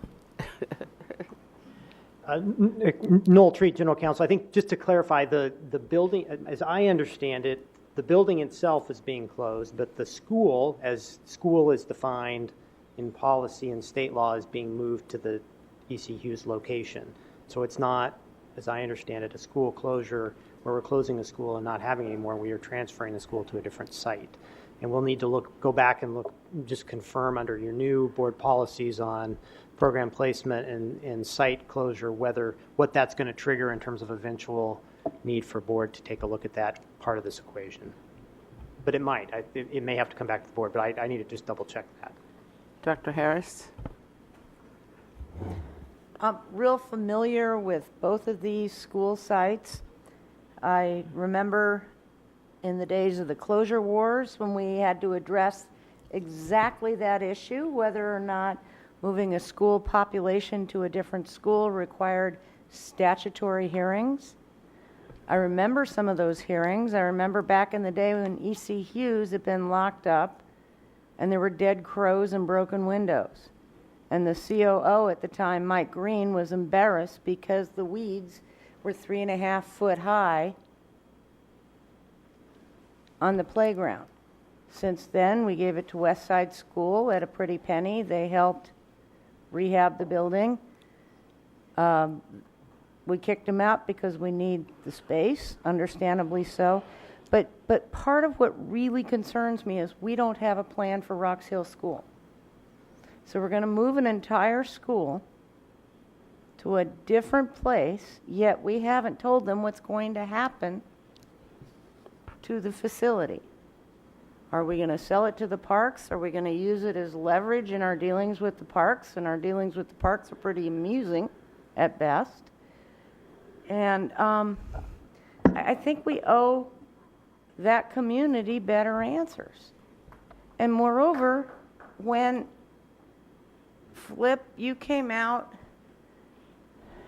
Noel Treat, General Counsel. I think just to clarify, the building, as I understand it, the building itself is being closed, but the school, as school is defined in policy and state law, is being moved to the E.C. Hughes location. So it's not, as I understand it, a school closure where we're closing the school and not having it anymore. We are transferring the school to a different site. And we'll need to go back and just confirm under your new board policies on program placement and site closure, what that's going to trigger in terms of eventual need for board to take a look at that part of this equation. But it might. It may have to come back to the board, but I need to just double check that. Dr. Harris. I'm real familiar with both of these school sites. I remember in the days of the closure wars when we had to address exactly that issue, whether or not moving a school population to a different school required statutory hearings. I remember some of those hearings. I remember back in the day when E.C. Hughes had been locked up and there were dead crows and broken windows. And the COO at the time, Mike Green, was embarrassed because the weeds were 3.5 foot high on the playground. Since then, we gave it to Westside School at a pretty penny. They helped rehab the building. We kicked them out because we need the space, understandably so. But part of what really concerns me is we don't have a plan for Rocks Hill School. So we're going to move an entire school to a different place, yet we haven't told them what's going to happen to the facility? Are we going to sell it to the parks? Are we going to use it as leverage in our dealings with the parks? And our dealings with the parks are pretty amusing at best. And I think we owe that community better answers. And moreover, when Flip, you came out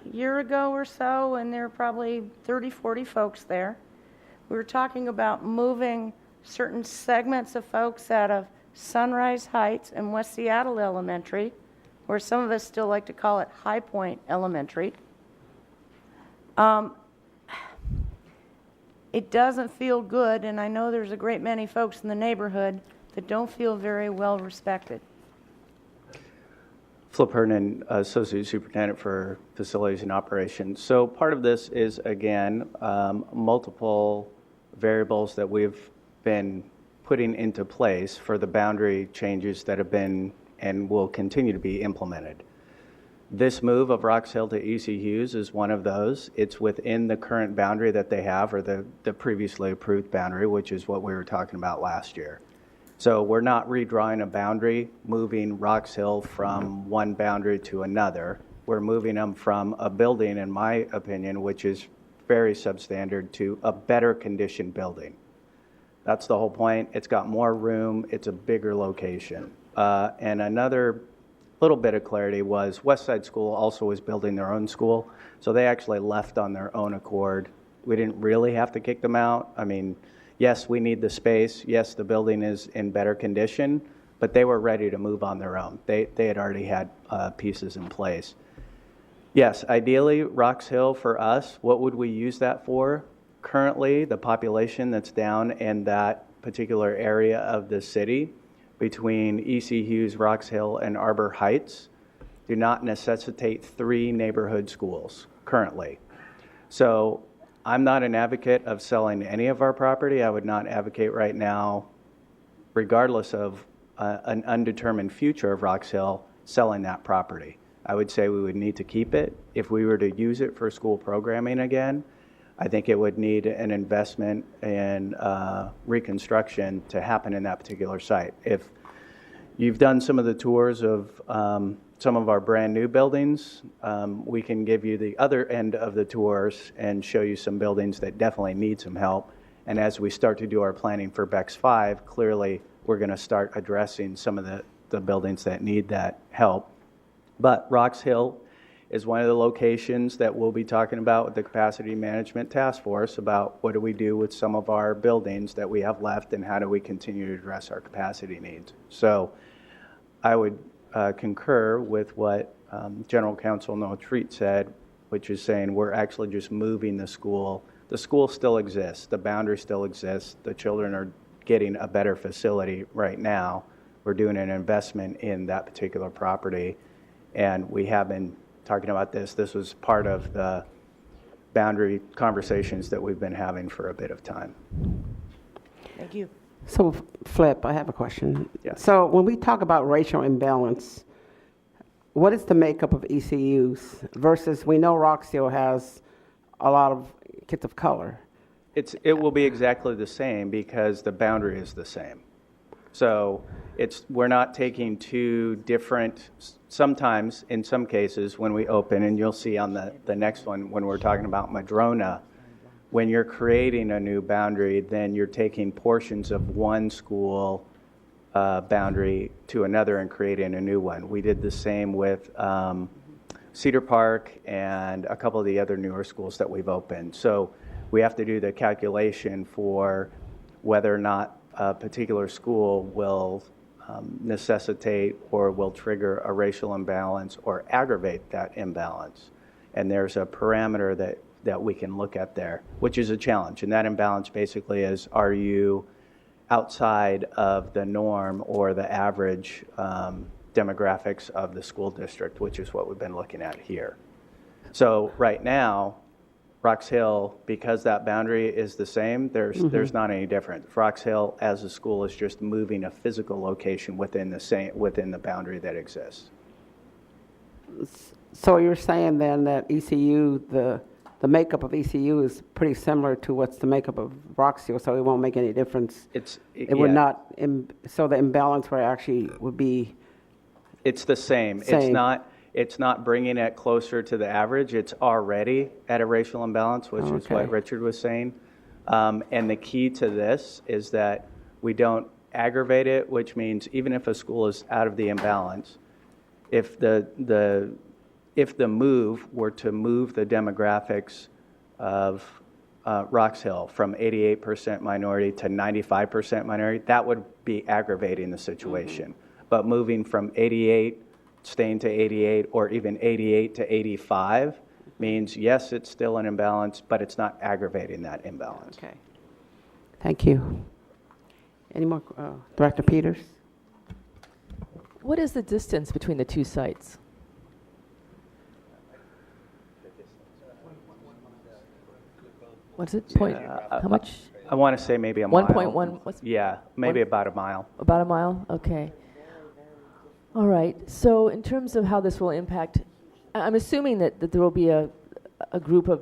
a year ago or so, and there were probably 30, 40 folks there. We were talking about moving certain segments of folks out of Sunrise Heights and West Seattle Elementary, or some of us still like to call it High Point Elementary. It doesn't feel good, and I know there's a great many folks in the neighborhood that don't feel very well respected. Flip Hernan, Associate Superintendent for Facilities and Operations. So part of this is, again, multiple variables that we've been putting into place for the boundary changes that have been and will continue to be implemented. This move of Rocks Hill to E.C. Hughes is one of those. It's within the current boundary that they have, or the previously approved boundary, which is what we were talking about last year. So we're not redrawing a boundary, moving Rocks Hill from one boundary to another. We're moving them from a building, in my opinion, which is very substandard, to a better conditioned building. That's the whole point. It's got more room. It's a bigger location. And another little bit of clarity was Westside School also was building their own school, so they actually left on their own accord. We didn't really have to kick them out. I mean, yes, we need the space. Yes, the building is in better condition, but they were ready to move on their own. They had already had pieces in place. Yes, ideally, Rocks Hill for us, what would we use that for? Currently, the population that's down in that particular area of the city between E.C. Hughes, Rocks Hill, and Arbor Heights do not necessitate 3 neighborhood schools currently. So I'm not an advocate of selling any of our property. I would not advocate right now, regardless of an undetermined future of Rocks Hill, selling that property. I would say we would need to keep it. If we were to use it for school programming again, I think it would need an investment in reconstruction to happen in that particular site. If you've done some of the tours of some of our brand new buildings, we can give you the other end of the tours and show you some buildings that definitely need some help. And as we start to do our planning for BEX 5, clearly we're going to start addressing some of the buildings that need that help. But Rocks Hill is one of the locations that we'll be talking about with the Capacity Management Task Force about what do we do with some of our buildings that we have left and how do we continue to address our capacity needs. So I would concur with what General Counsel Noah Treat said, which is saying we're actually just moving the school. The school still exists. The boundary still exists. The children are getting a better facility right now. We're doing an investment in that particular property, and we have been talking about this. This was part of the boundary conversations that we've been having for a bit of time. Thank you. So, Flip, I have a question. Yes. So, when we talk about racial imbalance, what is the makeup of ECUs versus we know Rocks Hill has a lot of kids of color? It will be exactly the same because the boundary is the same. So we're not taking 2 different, sometimes in some cases when we open, and you'll see on the next one when we're talking about Madrona, when you're creating a new boundary, then you're taking portions of one school boundary to another and creating a new one. We did the same with Cedar Park and a couple of the other newer schools that we've opened. So we have to do the calculation for whether or not a particular school will necessitate or will trigger a racial imbalance or aggravate that imbalance. And there's a parameter that we can look at there, which is a challenge. And that imbalance basically is, are you outside of the norm or the average demographics of the school district, which is what we've been looking at here. So right now, Rocks Hill, because that boundary is the same, there's not any difference. Rocks Hill as a school is just moving a physical location within the boundary that exists. So you're saying then that ECU, the the makeup of ECU is pretty similar to what's the makeup of Rox Hill, so it won't make any difference. It would yeah. not, so the imbalance would actually would be. It's the same. It's not bringing it closer to the average. It's already at a racial imbalance, which is what Richard was saying. And the key to this is that we don't aggravate it, which means even if a school is out of the imbalance, if the move were to move the demographics of Rox Hill from 88% minority to 95% minority, that would be aggravating the situation. But moving from 88, staying to 88, or even 88 to 85 means, yes, it's still an imbalance, but it's not aggravating that imbalance. Okay. Thank you. Any more? Director Peters? What is the distance between the two sites? What's it? How much? I want to say maybe a mile. 1.1? Yeah, maybe about a mile. About a mile? Okay. All right. So in terms of how this will impact, I'm assuming that there will be a group of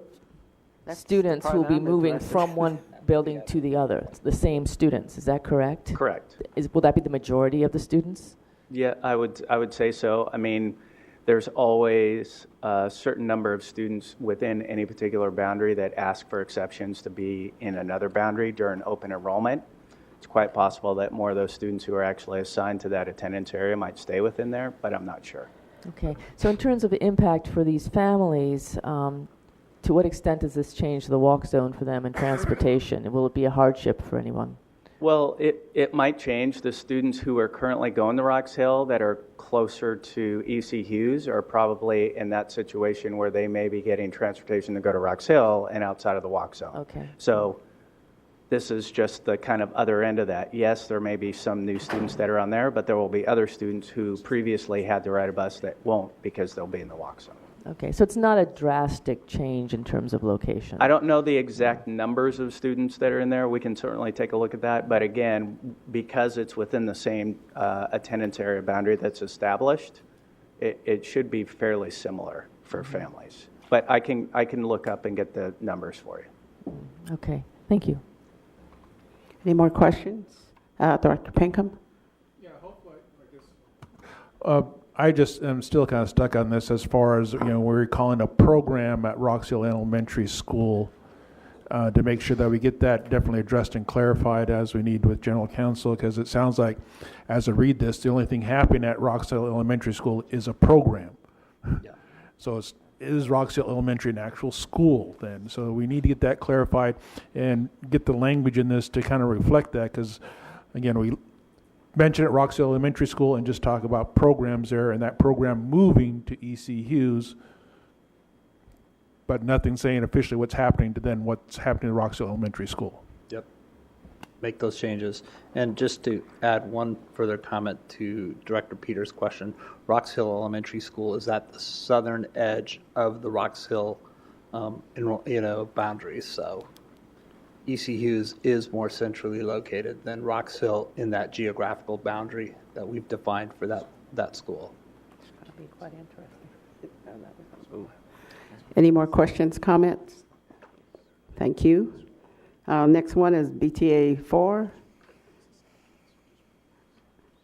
students who will be moving from one building to the other, the same students. Is that correct? Correct. Will that be the majority of the students? Yeah, I would say so. I mean, there's always a certain number of students within any particular boundary that ask for exceptions to be in another boundary during open enrollment. It's quite possible that more of those students who are actually assigned to that attendance area might stay within there, but I'm not sure. Okay. So in terms of the impact for these families, to what extent does this change the walk zone for them and transportation? Will it be a hardship for anyone? Well, it might change. The students who are currently going to Rox Hill that are closer to E.C. Hughes are probably in that situation where they may be getting transportation to go to Rox Hill and outside of the walk zone. Okay. So this is just the kind of other end of that. Yes, there may be some new students that are on there, but there will be other students who previously had to ride a bus that won't because they'll be in the walk zone. Okay, so it's not a drastic change in terms of location. I don't know the exact numbers of students that are in there. We can certainly take a look at that. But again, because it's within the same attendance area boundary that's established, it should be fairly similar for families. But I can look up and get the numbers for you. Okay, thank you. Any more questions? Director Pinkham? Yeah, hopefully, I just am still kind of stuck on this as far as, we're calling a program at Rox Hill Elementary School to make sure that we get that definitely addressed and clarified as we need with General Counsel, because it sounds like, as I read this, the only thing happening at Rox Hill Elementary School is a program. Yeah. So is Rox Hill Elementary an actual school then? So we need to get that clarified and get the language in this to kind of reflect that, because, again, we mention at Rox Hill Elementary School and just talk about programs there and that program moving to E.C. Hughes, but nothing saying officially what's happening to then what's happening to Rox Hill Elementary School. Yep. Make those changes. And just to add one further comment to Director Peters' question, Rox Hill Elementary School is at the southern edge of the Rox Hill boundaries. So E.C. Hughes is more centrally located than Rox Hill in that geographical boundary that we've defined for that school. That'll be quite interesting. Any more questions, comments? Thank you. Next one is BTA 4.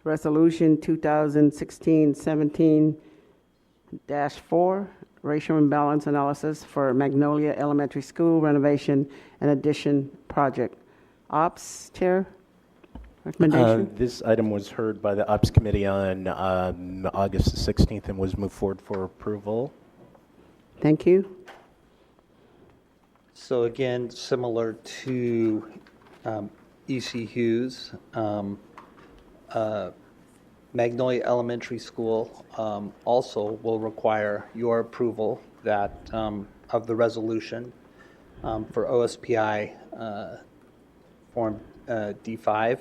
Resolution 2016-17-4, racial imbalance analysis for Magnolia Elementary School renovation and addition project. Ops, Chair, recommendation? This item was heard by the Ops Committee on August the 16th and was moved forward for approval. Thank you. So again, similar to E.C. Hughes, Magnolia Elementary School also will require your approval that of the resolution for OSPI Form D5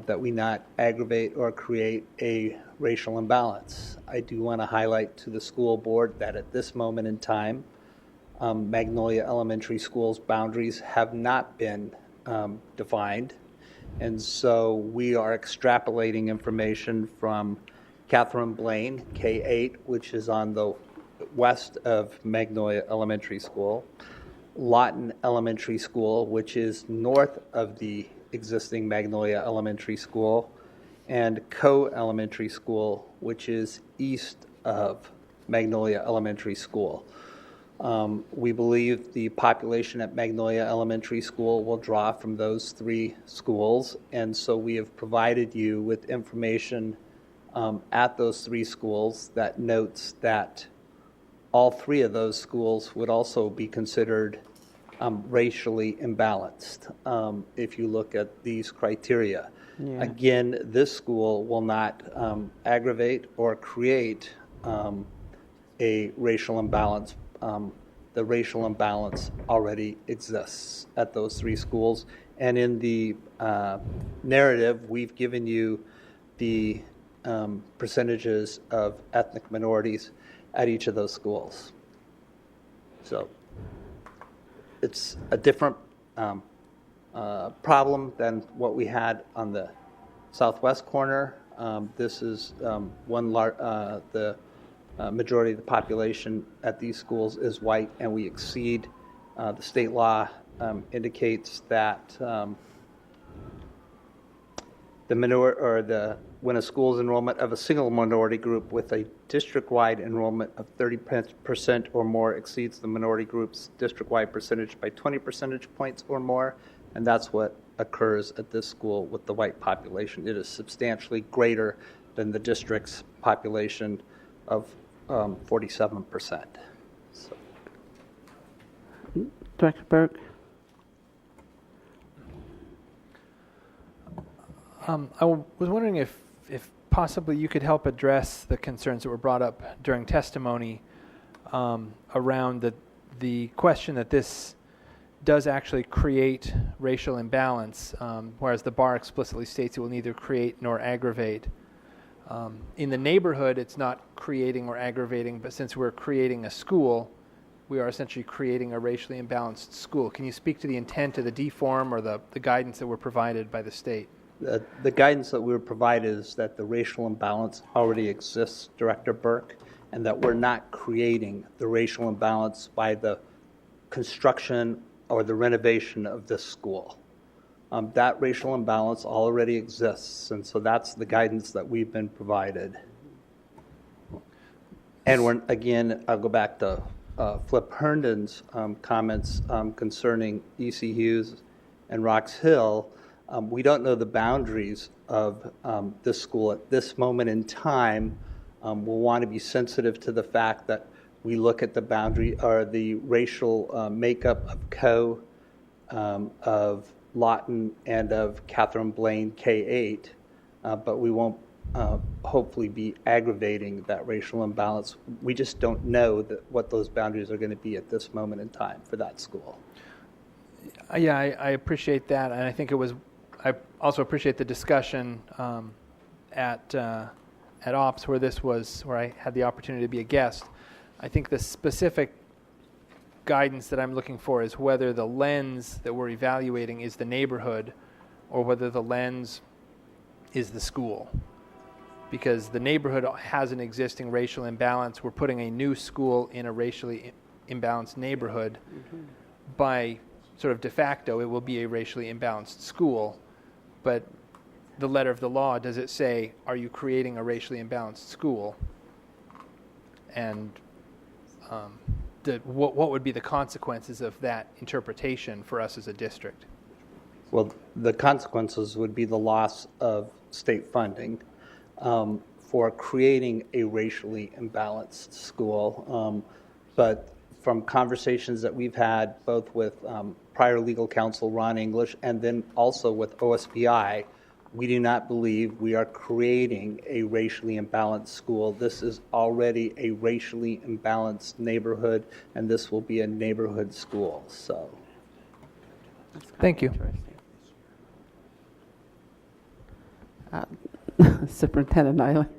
that we not aggravate or create a racial imbalance. I do want to highlight to the school board that at this moment in time, Magnolia Elementary School's boundaries have not been defined. And so we are extrapolating information from Catherine Blaine, K-8, which is on the west of Magnolia Elementary School, Lawton Elementary School, which is north of the existing Magnolia Elementary School, and Coe Elementary School, which is east of Magnolia Elementary School. We believe the population at Magnolia Elementary School will draw from those three schools, and so we have provided you with information at those three schools that notes that all three of those schools would also be considered racially imbalanced if you look at these criteria. Yeah. Again, this school will not aggravate or create a racial imbalance. The racial imbalance already exists at those three schools. And in the narrative, we've given you the percentages of ethnic minorities at each of those schools. So it's a different problem than what we had on the southwest corner. This is the majority of the population at these schools is white, and we exceed the state law indicates that when a school's enrollment of a single minority group with a district-wide enrollment of 30% or more exceeds the minority group's district-wide percentage by 20 percentage points or more, and that's what occurs at this school with the white population. It is substantially greater than the district's population of 47%. So. Director Burke? I was wondering if possibly you could help address the concerns that were brought up during testimony around the question that this does actually create racial imbalance, whereas the bar explicitly states it will neither create nor aggravate. In the neighborhood, it's not creating or aggravating, but since we're creating a school, we are essentially creating a racially imbalanced school. Can you speak to the intent of the deform or the guidance that were provided by the state? The guidance that we were provided is that the racial imbalance already exists, Director Burke, and that we're not creating the racial imbalance by the construction or the renovation of this school. That racial imbalance already exists, and so that's the guidance that we've been provided. And again, I'll go back to Flip Herndon's comments concerning E.C. Hughes and Rocks Hill. We don't know the boundaries of this school at this moment in time. We'll want to be sensitive to the fact that we look at the boundary or the racial makeup of Coe, of Lawton, and of Catherine Blaine K-8, but we won't hopefully be aggravating that racial imbalance. We just don't know what those boundaries are going to be at this moment in time for that school. Yeah, I appreciate that, and I also appreciate the discussion at OPS where I had the opportunity to be a guest. I think the specific guidance that I'm looking for is whether the lens that we're evaluating is the neighborhood or whether the lens is the school. Because the neighborhood has an existing racial imbalance. We're putting a new school in a racially imbalanced neighborhood. Mm-hmm. By sort of de facto, it will be a racially imbalanced school. But the letter of the law, does it say, are you creating a racially imbalanced school? And what would be the consequences of that interpretation for us as a district? Well, the consequences would be the loss of state funding for creating a racially imbalanced school. But from conversations that we've had both with prior legal counsel Ron English and then also with OSBI, we do not believe we are creating a racially imbalanced school. This is already a racially imbalanced neighborhood, and this will be a neighborhood school. So, thank you. Superintendent Nyland.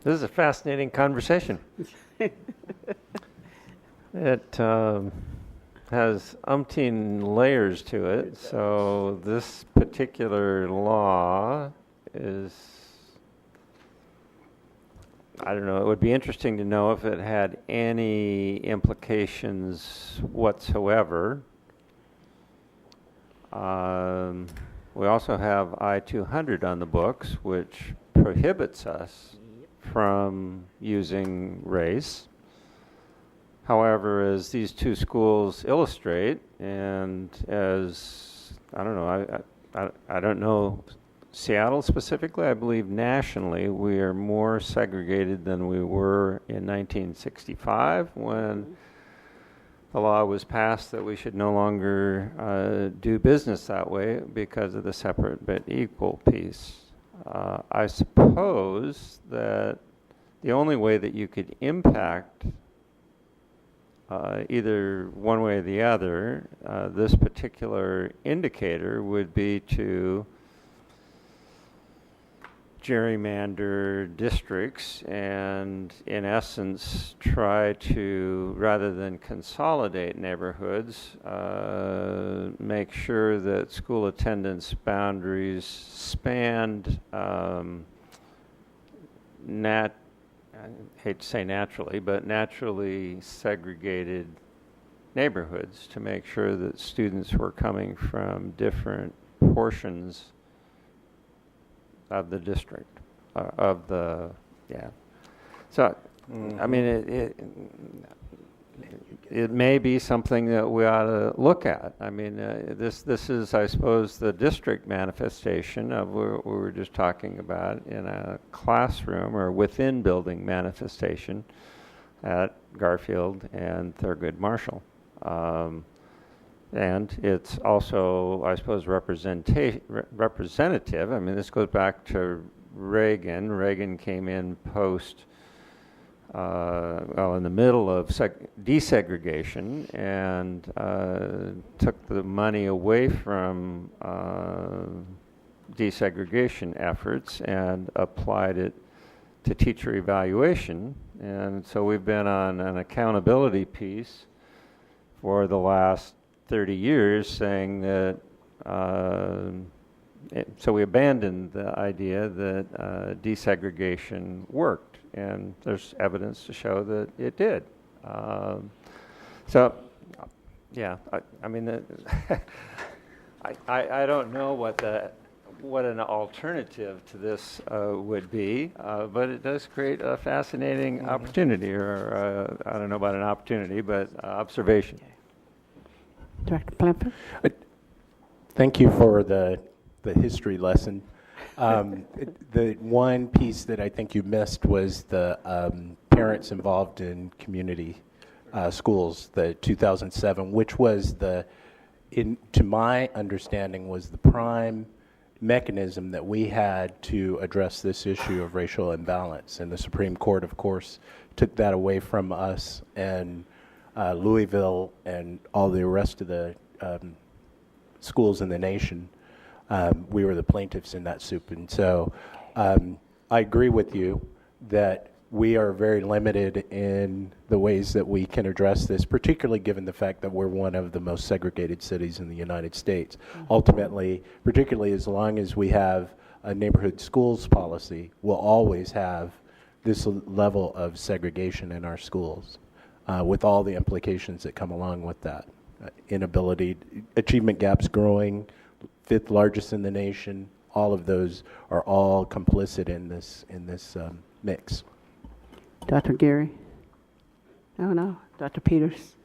This is a fascinating conversation. It has umpteen layers to it. So this particular law is, I don't know, it would be interesting to know if it had any implications whatsoever. We also have I-200 on the books, which prohibits us from using race. However, as these two schools illustrate, and as, I don't know, I don't know Seattle specifically, I believe nationally, we are more segregated than we were in 1965 when the law was passed that we should no longer do business that way because of the separate but equal piece. I suppose that the only way that you could impact either one way or the other, this particular indicator would be to gerrymander districts and, in essence, try to, rather than consolidate neighborhoods, make sure that school attendance boundaries spanned I hate to say naturally, but naturally segregated neighborhoods to make sure that students were coming from different portions of the district, So, I mean, it may be something that we ought to look at. I mean, this is, I suppose, the district manifestation of what we were just talking about in a classroom or within building manifestation at Garfield and Thurgood Marshall. And it's also, I suppose, representative. I mean, this goes back to Reagan. Reagan came in post, in the middle of desegregation and took the money away from desegregation efforts and applied it to teacher evaluation. And so we've been on an accountability piece for the last 30 years saying that, so we abandoned the idea that desegregation worked. And there's evidence to show that it did. So, yeah, I mean, I don't know what an alternative to this would be, but it does create a fascinating opportunity, or I don't know about an opportunity, but observation. Director Blanford? Thank you for the history lesson. The one piece that I think you missed was the parents involved in community schools, the 2007, which was to my understanding, was the prime mechanism that we had to address this issue of racial imbalance. And the Supreme Court, of course, took that away from us, and Louisville and all the rest of the schools in the nation. We were the plaintiffs in that suit. And so I agree with you that we are very limited in the ways that we can address this, particularly given the fact that we're one of the most segregated cities in the United States. Ultimately, particularly as long as we have a neighborhood schools policy, we'll always have this level of segregation in our schools, with all the implications that come along with that. Inability, achievement gaps growing, 5th largest in the nation. All of those are all complicit in this mix. Dr. Geary? No. Dr. Peters?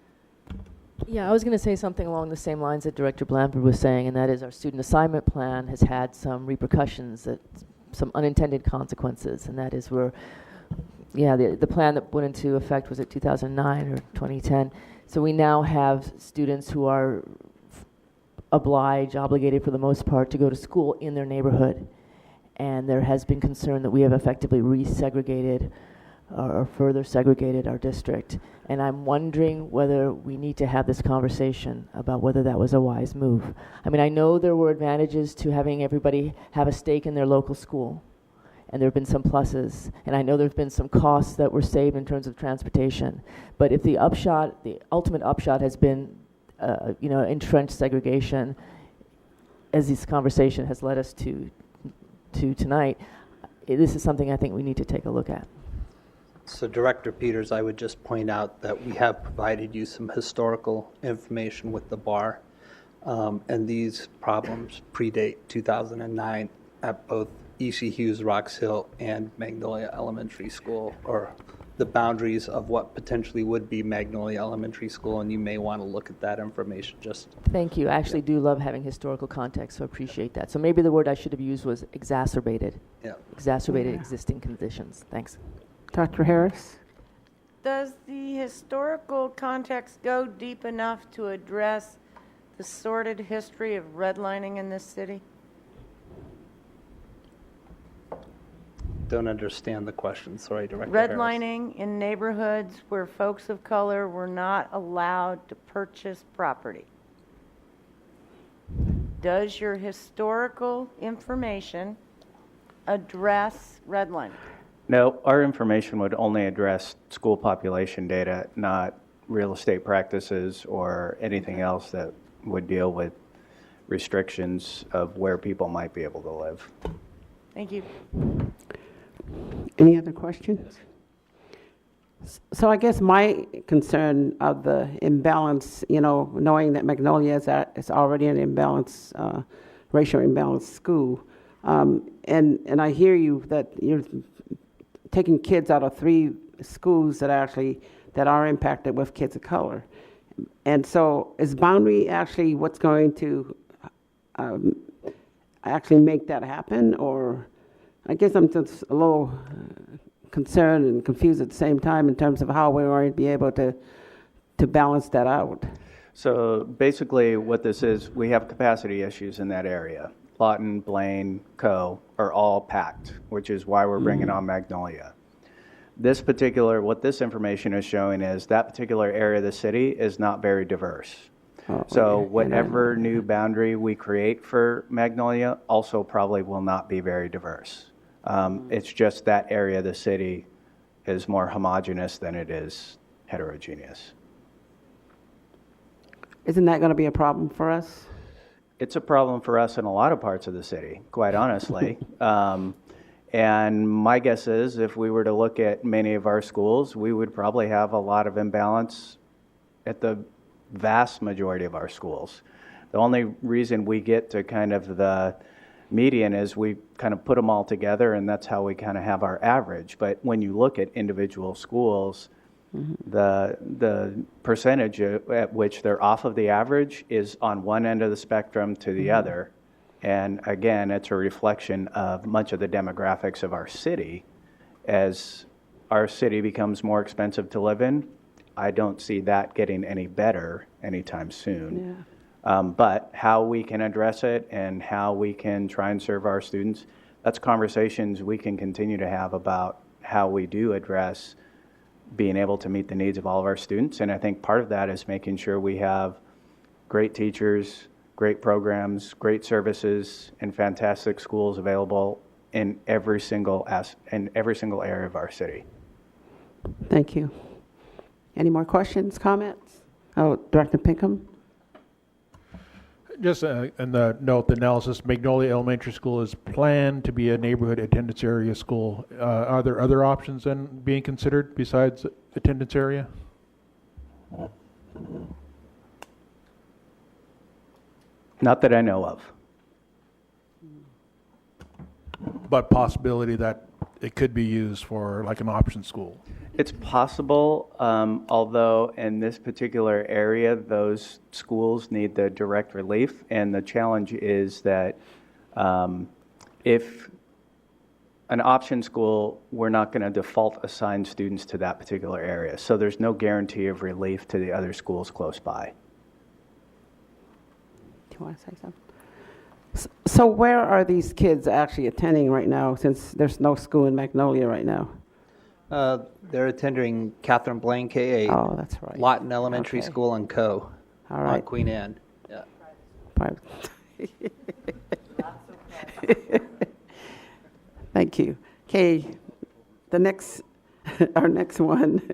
Yeah, I was going to say something along the same lines that Director Blanford was saying, and that is our student assignment plan has had some repercussions, some unintended consequences, and that is the plan that went into effect was it 2009 or 2010. So we now have students who are obligated for the most part to go to school in their neighborhood. And there has been concern that we have effectively resegregated or further segregated our district. And I'm wondering whether we need to have this conversation about whether that was a wise move. I mean, I know there were advantages to having everybody have a stake in their local school. And there have been some pluses, and I know there have been some costs that were saved in terms of transportation. But if the ultimate upshot has been, entrenched segregation, as this conversation has led us to to tonight, this is something I think we need to take a look at. So Director Peters, I would just point out that we have provided you some historical information with the bar, and these problems predate 2009 at both E.C. Hughes, Rocks Hill, and Magnolia Elementary School, or the boundaries of what potentially would be Magnolia Elementary School, and you may want to look at that information. Just Thank you. I actually do love having historical context, so appreciate that. So maybe the word I should have used was exacerbated. Yeah. Exacerbated existing conditions. Thanks. Dr. Harris? Does the historical context go deep enough to address the sordid history of redlining in this city? don't understand the question. Sorry, Director Harris. Redlining in neighborhoods where folks of color were not allowed to purchase property. Does your historical information address redlining? No, our information would only address school population data, not real estate practices or anything else that would deal with restrictions of where people might be able to live. Thank you. Any other questions? So I guess my concern of the imbalance, knowing that Magnolia is already an imbalance, racial imbalance school, and I hear you that you're taking kids out of 3 schools that are impacted with kids of color, and so is Boundary actually what's going to actually make that happen, or? I guess I'm just a little concerned and confused at the same time in terms of how we're going to be able to balance that out. So basically what this is, we have capacity issues in that area. Lawton, Blaine, Co. are all packed, which is why we're bringing on Magnolia. What this information is showing is that particular area of the city is not very diverse. So whatever new boundary we create for Magnolia also probably will not be very diverse. It's just that area of the city is more homogeneous than it is heterogeneous. Isn't that going to be a problem for us? It's a problem for us in a lot of parts of the city, quite honestly. And my guess is if we were to look at many of our schools, we would probably have a lot of imbalance at the vast majority of our schools. The only reason we get to kind of the median is we kind of put them all together, and that's how we kind of have our average. But when you look at individual schools, the percentage at which they're off of the average is on one end of the spectrum to the other. And again, it's a reflection of much of the demographics of our city. As our city becomes more expensive to live in, I don't see that getting any better anytime soon. Yeah. But how we can address it and how we can try and serve our students, that's conversations we can continue to have about how we do address being able to meet the needs of all of our students. And I think part of that is making sure we have great teachers, great programs, great services, and fantastic schools available in every single area of our city. Thank you. Any more questions, comments? Oh, Director Pinkham? Just in the note, the analysis, Magnolia Elementary School is planned to be a neighborhood attendance area school. Are there other options then being considered besides attendance area? Not that I know of. But possibility that it could be used for like an option school. It's possible, although in this particular area, those schools need the direct relief. And the challenge is that if an option school, we're not going to default assign students to that particular area. So there's no guarantee of relief to the other schools close by. Do you want to say something? So where are these kids actually attending right now, since there's no school in Magnolia right now? They're attending Catherine Blaine K-8. Oh, that's right. Lawton Elementary School and Co. All right. On Queen Anne. Yeah. Private. Thank you. Okay, our next one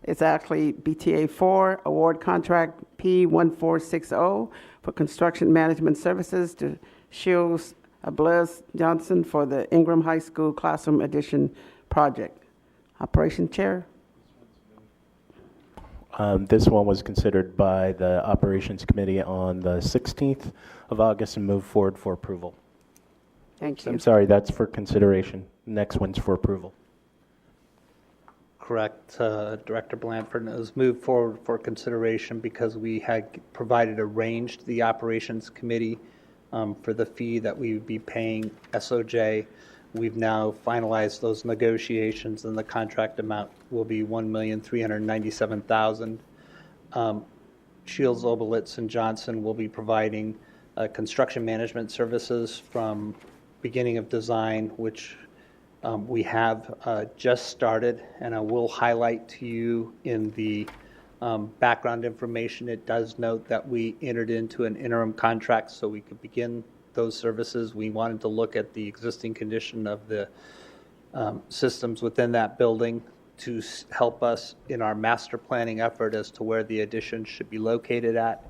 is actually BTA 4 award contract P1460 for construction management services to Shields Blaise Johnson for the Ingram High School Classroom Addition Project. Operation Chair. This one was considered by the Operations Committee on the 16th of August and moved forward for approval. Thank you. I'm sorry, that's for consideration. Next one's for approval. Correct, Director Blanford. It was moved forward for consideration because we had provided a range to the Operations Committee for the fee that we would be paying SOJ. We've now finalized those negotiations, and the contract amount will be $1,397,000. Shields, Obelitz, and Johnson will be providing construction management services from beginning of design, which we have just started, and I will highlight to you in the background information, it does note that we entered into an interim contract so we could begin those services. We wanted to look at the existing condition of the systems within that building to help us in our master planning effort as to where the addition should be located at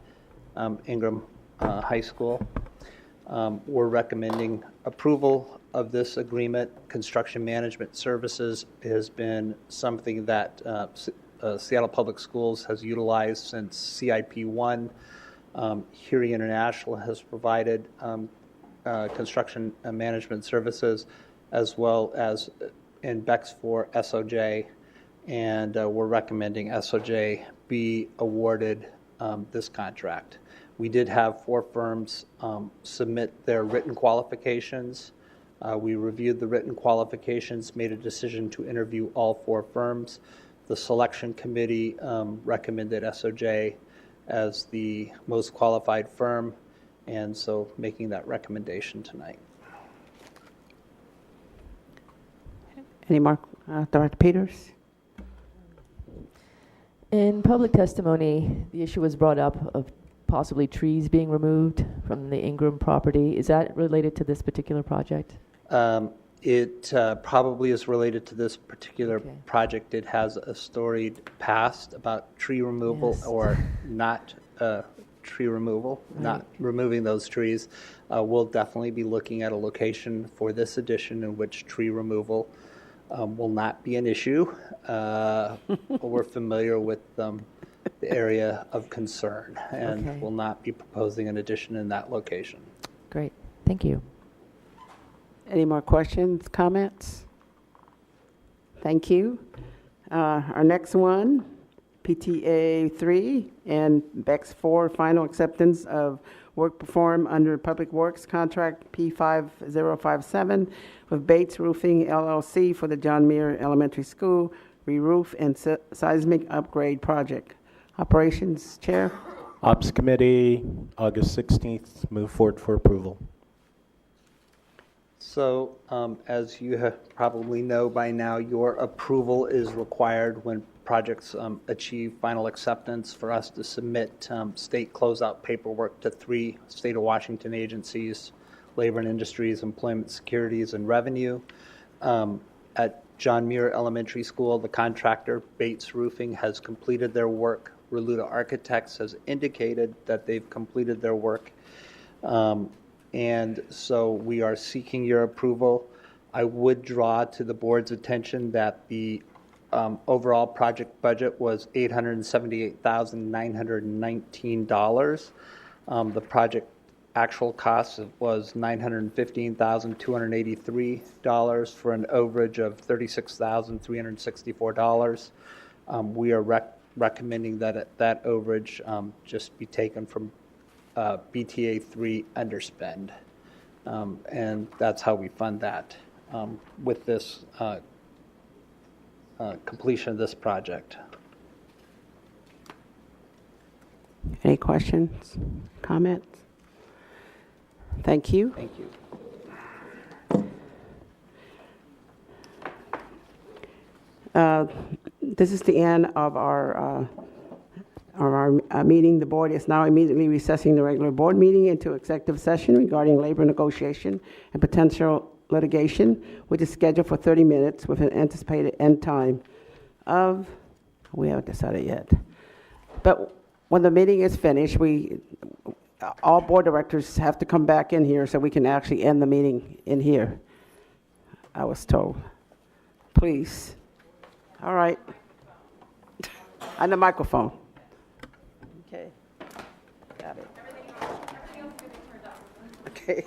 Ingram High School. We're recommending approval of this agreement. Construction management services has been something that Seattle Public Schools has utilized since CIP 1. Huey International has provided construction management services, as well as in BEX for SOJ, and we're recommending SOJ be awarded this contract. We did have 4 firms submit their written qualifications. We reviewed the written qualifications, made a decision to interview all 4 firms. The selection committee recommended SOJ as the most qualified firm, and so making that recommendation tonight. Any more? Director Peters? In public testimony, the issue was brought up of possibly trees being removed from the Ingram property. Is that related to this particular project? It probably is related to this particular project. It has a storied past about tree removal or not tree removal, not removing those trees. We'll definitely be looking at a location for this addition in which tree removal will not be an issue. We're familiar with the area of concern and will not be proposing an addition in that location. Great. Thank you. Any more questions, comments? Thank you. Our next one, PTA 3 and BEX 4, final acceptance of work performed under Public Works Contract P5057 with Bates Roofing LLC for the John Muir Elementary School re-roof and seismic upgrade project. Operations Chair. Ops Committee, August 16th, move forward for approval. So, as you probably know by now, your approval is required when projects achieve final acceptance for us to submit state closeout paperwork to 3 state of Washington agencies: Labor and Industries, Employment Securities, and Revenue. At John Muir Elementary School, the contractor, Bates Roofing, has completed their work. Reluda Architects has indicated that they've completed their work. And so we are seeking your approval. I would draw to the board's attention that the overall project budget was $878,919. The project actual cost was $915,283 for an overage of $36,364. We are recommending that that overage just be taken from BTA 3 underspend, and that's how we fund that with this completion of this project. Any questions, comments? Thank you. Thank you. This is the end of our meeting. The board is now immediately recessing the regular board meeting into executive session regarding labor negotiation and potential litigation, which is scheduled for 30 minutes with an anticipated end time of, we haven't decided yet. But when the meeting is finished, all board directors have to come back in here so we can actually end the meeting in here, I was told. Please. All right. On the microphone. Okay. Got it. Okay.